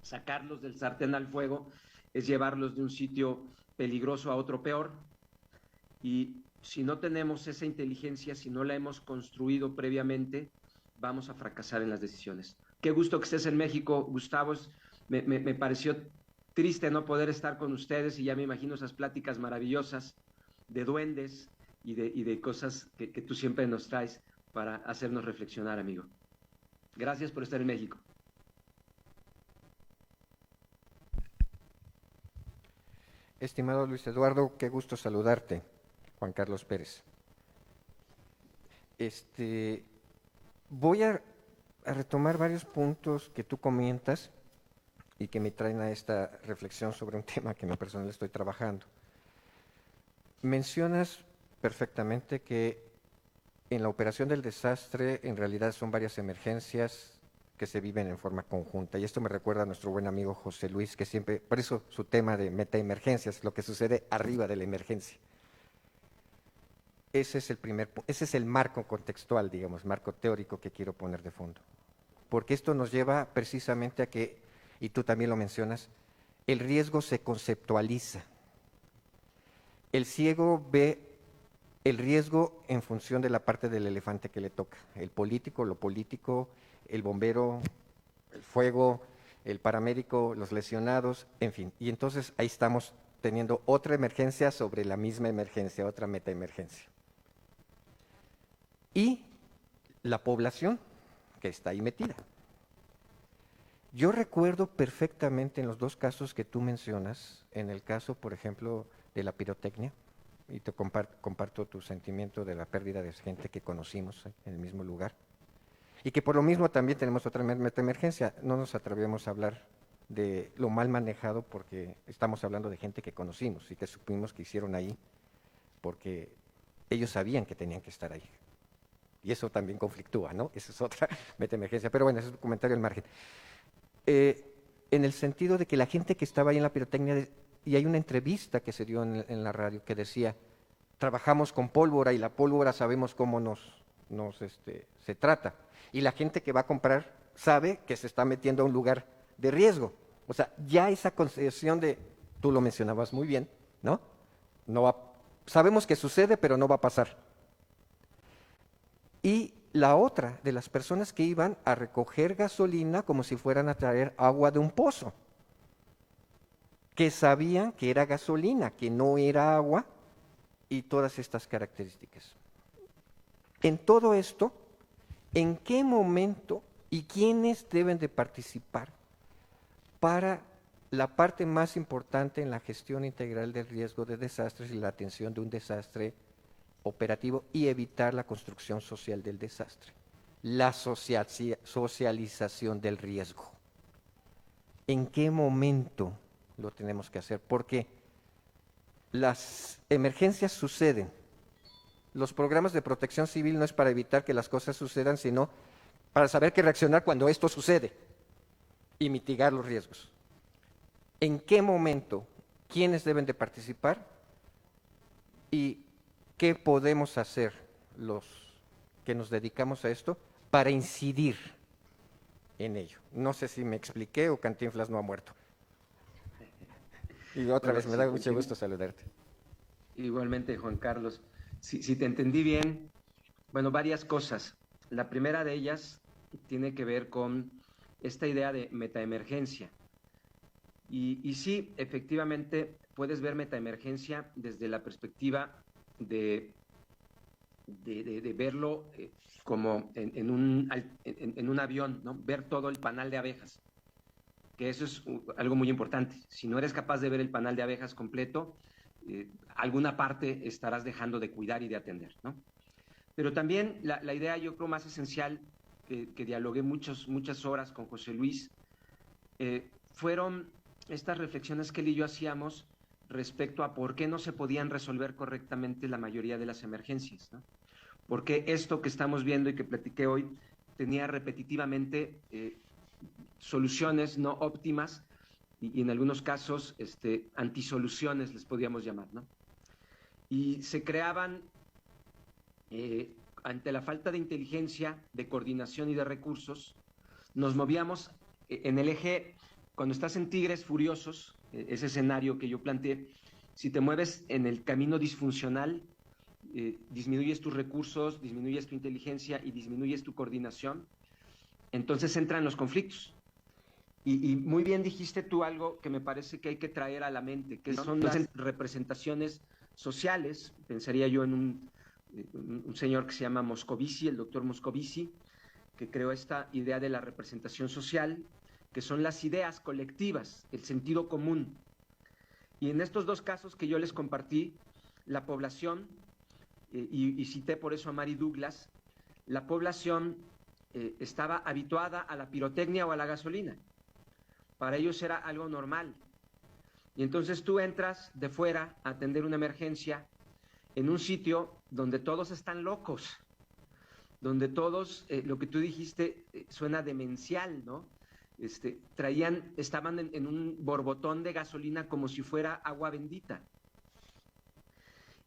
S1: Sacarlos del sartén al fuego es llevarlos de un sitio peligroso a otro peor. Y si no tenemos esa inteligencia, si no la hemos construido previamente, vamos a fracasar en las decisiones. Qué gusto que estés en México, Gustavo. Me pareció triste no poder estar con ustedes y ya me imagino esas pláticas maravillosas de duendes y de cosas que tú siempre nos traes para hacernos reflexionar, amigo. Gracias por estar en México.
S6: Estimado Luis Eduardo, qué gusto saludarte. Juan Carlos Pérez. Voy a retomar varios puntos que tú comentas y que me traen a esta reflexión sobre un tema que en lo personal estoy trabajando. Mencionas perfectamente que en la operación del desastre en realidad son varias emergencias que se viven en forma conjunta. Y esto me recuerda a nuestro buen amigo José Luis, que siempre, por eso su tema de metaemergencias, lo que sucede arriba de la emergencia. Ese es el marco contextual, digamos, marco teórico que quiero poner de fondo. Porque esto nos lleva precisamente a que, y tú también lo mencionas, el riesgo se conceptualiza. El ciego ve el riesgo en función de la parte del elefante que le toca. El político, lo político, el bombero, el fuego, el paramédico, los lesionados, en fin. Y entonces ahí estamos teniendo otra emergencia sobre la misma emergencia, otra metaemergencia. Y la población que está ahí metida. Yo recuerdo perfectamente en los dos casos que tú mencionas, en el caso, por ejemplo, de la pirotecnia, y te comparto tu sentimiento de la pérdida de gente que conocimos en el mismo lugar, y que por lo mismo también tenemos otra metaemergencia. No nos atrevemos a hablar de lo mal manejado porque estamos hablando de gente que conocimos y que supimos que hicieron ahí porque ellos sabían que tenían que estar ahí. Y eso también conflictúa, ¿no? Esa es otra metaemergencia. Pero bueno, ese es un comentario al margen. En el sentido de que la gente que estaba ahí en la pirotecnia, y hay una entrevista que se dio en la radio que decía, trabajamos con pólvora y la pólvora sabemos cómo se trata. Y la gente que va a comprar sabe que se está metiendo a un lugar de riesgo. O sea, ya esa concepción de, tú lo mencionabas muy bien, ¿no? Sabemos que sucede, pero no va a pasar. Y la otra, de las personas que iban a recoger gasolina como si fueran a traer agua de un pozo, que sabían que era gasolina, que no era agua, y todas estas características. En todo esto, ¿en qué momento y quiénes deben de participar para la parte más importante en la gestión integral del riesgo de desastres y la atención de un desastre operativo y evitar la construcción social del desastre? La socialización del riesgo. ¿En qué momento lo tenemos que hacer? Porque las emergencias suceden. Los programas de protección civil no es para evitar que las cosas sucedan, sino para saber qué reaccionar cuando esto sucede y mitigar los riesgos. ¿En qué momento? ¿Quiénes deben de participar? ¿Y qué podemos hacer los que nos dedicamos a esto para incidir en ello? No sé si me expliqué o Cantinflas no ha muerto. Y otra vez me da mucho gusto saludarte.
S1: Igualmente, Juan Carlos. Si te entendí bien, bueno, varias cosas. La primera de ellas tiene que ver con esta idea de metaemergencia. Y sí, efectivamente, puedes ver metaemergencia desde la perspectiva de verlo como en un avión, ¿no? Ver todo el panal de abejas, que eso es algo muy importante. Si no eres capaz de ver el panal de abejas completo, alguna parte estarás dejando de cuidar y de atender, ¿no? Pero también la idea, yo creo, más esencial, que dialogué muchas horas con José Luis, fueron estas reflexiones que él y yo hacíamos respecto a por qué no se podían resolver correctamente la mayoría de las emergencias, ¿no? Porque esto que estamos viendo y que platiqué hoy tenía repetitivamente soluciones no óptimas y en algunos casos antisoluciones les podíamos llamar, ¿no? y se creaban, ante la falta de inteligencia, de coordinación y de recursos, nos movíamos en el eje, cuando estás en Tigres Furiosos, ese escenario que yo planteé, si te mueves en el camino disfuncional, disminuyes tus recursos, disminuyes tu inteligencia y disminuyes tu coordinación, entonces entran los conflictos. Y muy bien dijiste tú algo que me parece que hay que traer a la mente, que son las representaciones sociales. Pensaría yo en un señor que se llama Moscovici, el doctor Moscovici, que creó esta idea de la representación social, que son las ideas colectivas, el sentido común. Y en estos dos casos que yo les compartí, la población, y cité por eso a Mary Douglas, la población estaba habituada a la pirotecnia o a la gasolina. Para ellos era algo normal. Y entonces tú entras de fuera a atender una emergencia en un sitio donde todos están locos, donde todos, lo que tú dijiste, suena demencial, ¿no? Estaban en un borbotón de gasolina como si fuera agua bendita.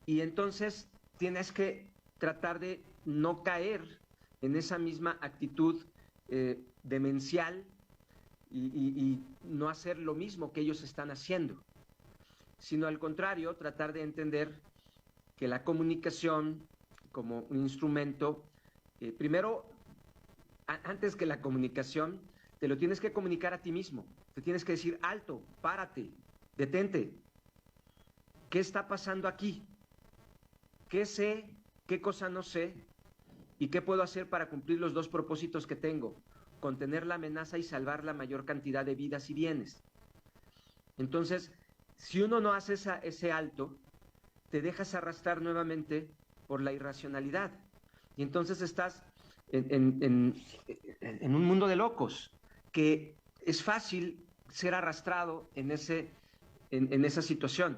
S1: Y entonces tienes que tratar de no caer en esa misma actitud demencial y no hacer lo mismo que ellos están haciendo, sino al contrario, tratar de entender que la comunicación como un instrumento, primero, antes que la comunicación, te lo tienes que comunicar a ti mismo, te tienes que decir, alto, párate, detente, ¿qué está pasando aquí? ¿Qué sé? ¿Qué cosa no sé? ¿Y qué puedo hacer para cumplir los dos propósitos que tengo? Contener la amenaza y salvar la mayor cantidad de vidas y bienes. Entonces, si uno no hace ese alto, te dejas arrastrar nuevamente por la irracionalidad. Y entonces estás en un mundo de locos, que es fácil ser arrastrado en esa situación.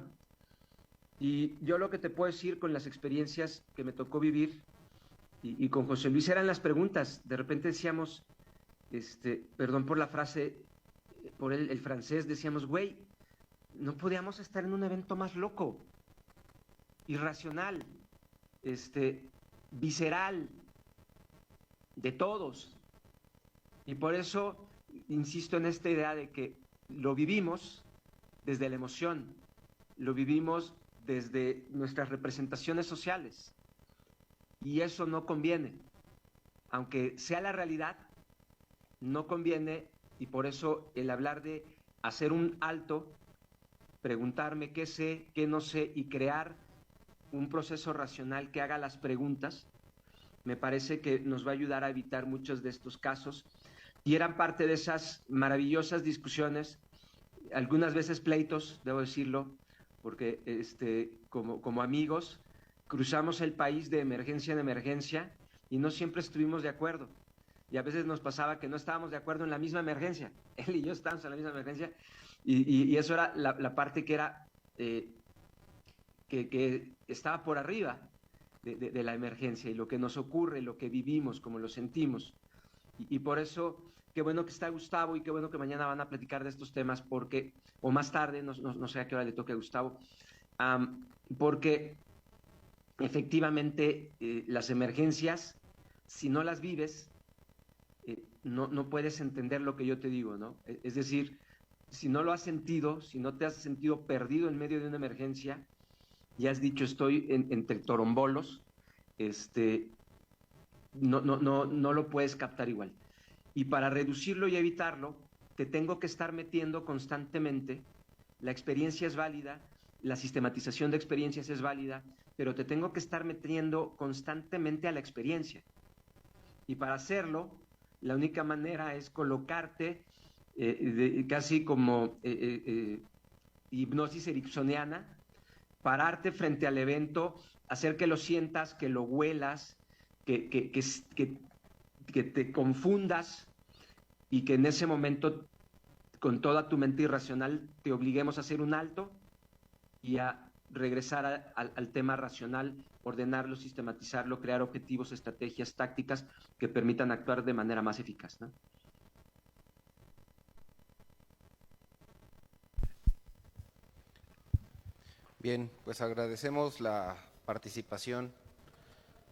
S1: Y yo lo que te puedo decir con las experiencias que me tocó vivir, y con José Luis, eran las preguntas. De repente decíamos, perdón por la frase, por el francés, decíamos, güey, no podíamos estar en un evento más loco, irracional, visceral, de todos. Y por eso insisto en esta idea de que lo vivimos desde la emoción, lo vivimos desde nuestras representaciones sociales, y eso no conviene. Aunque sea la realidad, no conviene, y por eso el hablar de hacer un alto, preguntarme qué sé, qué no sé, y crear un proceso racional que haga las preguntas, me parece que nos va a ayudar a evitar muchos de estos casos. Y eran parte de esas maravillosas discusiones, algunas veces pleitos, debo decirlo, porque como amigos cruzamos el país de emergencia en emergencia y no siempre estuvimos de acuerdo. Y a veces nos pasaba que no estábamos de acuerdo en la misma emergencia. Él y yo estábamos en la misma emergencia, y eso era la parte que era que estaba por arriba de la emergencia, y lo que nos ocurre, lo que vivimos, como lo sentimos. Y por eso, qué bueno que está Gustavo, y qué bueno que mañana van a platicar de estos temas, porque, o más tarde, no sé a qué hora le toque a Gustavo, porque efectivamente las emergencias, si no las vives, no puedes entender lo que yo te digo, ¿no? Es decir, si no lo has sentido, si no te has sentido perdido en medio de una emergencia, y has dicho estoy entre torombolos, no lo puedes captar igual. Y para reducirlo y evitarlo, te tengo que estar metiendo constantemente. La experiencia es válida, la sistematización de experiencias es válida, pero te tengo que estar metiendo constantemente a la experiencia. Y para hacerlo, la única manera es colocarte casi como hipnosis ericksoniana, pararte frente al evento, hacer que lo sientas, que lo huelas, que te confundas, y que en ese momento, con toda tu mente irracional, te obliguemos a hacer un alto y a regresar al tema racional, ordenarlo, sistematizarlo, crear objetivos, estrategias, tácticas que permitan actuar de manera más eficaz, ¿no?
S2: Bien, pues agradecemos la participación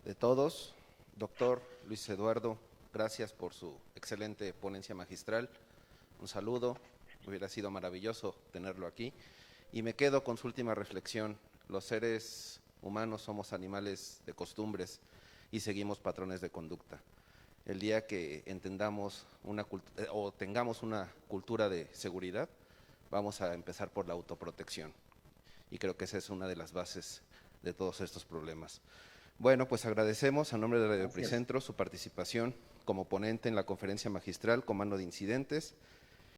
S2: de todos. Doctor Luis Eduardo, gracias por su excelente ponencia magistral. Un saludo, hubiera sido maravilloso tenerlo aquí. Y me quedo con su última reflexión. Los seres humanos somos animales de costumbres y seguimos patrones de conducta. El día que entendamos o tengamos una cultura de seguridad, vamos a empezar por la autoprotección. Y creo que esa es una de las bases de todos estos problemas. Bueno, pues agradecemos a nombre de Radio Epicentro su participación como ponente en la conferencia magistral Comando de Incidentes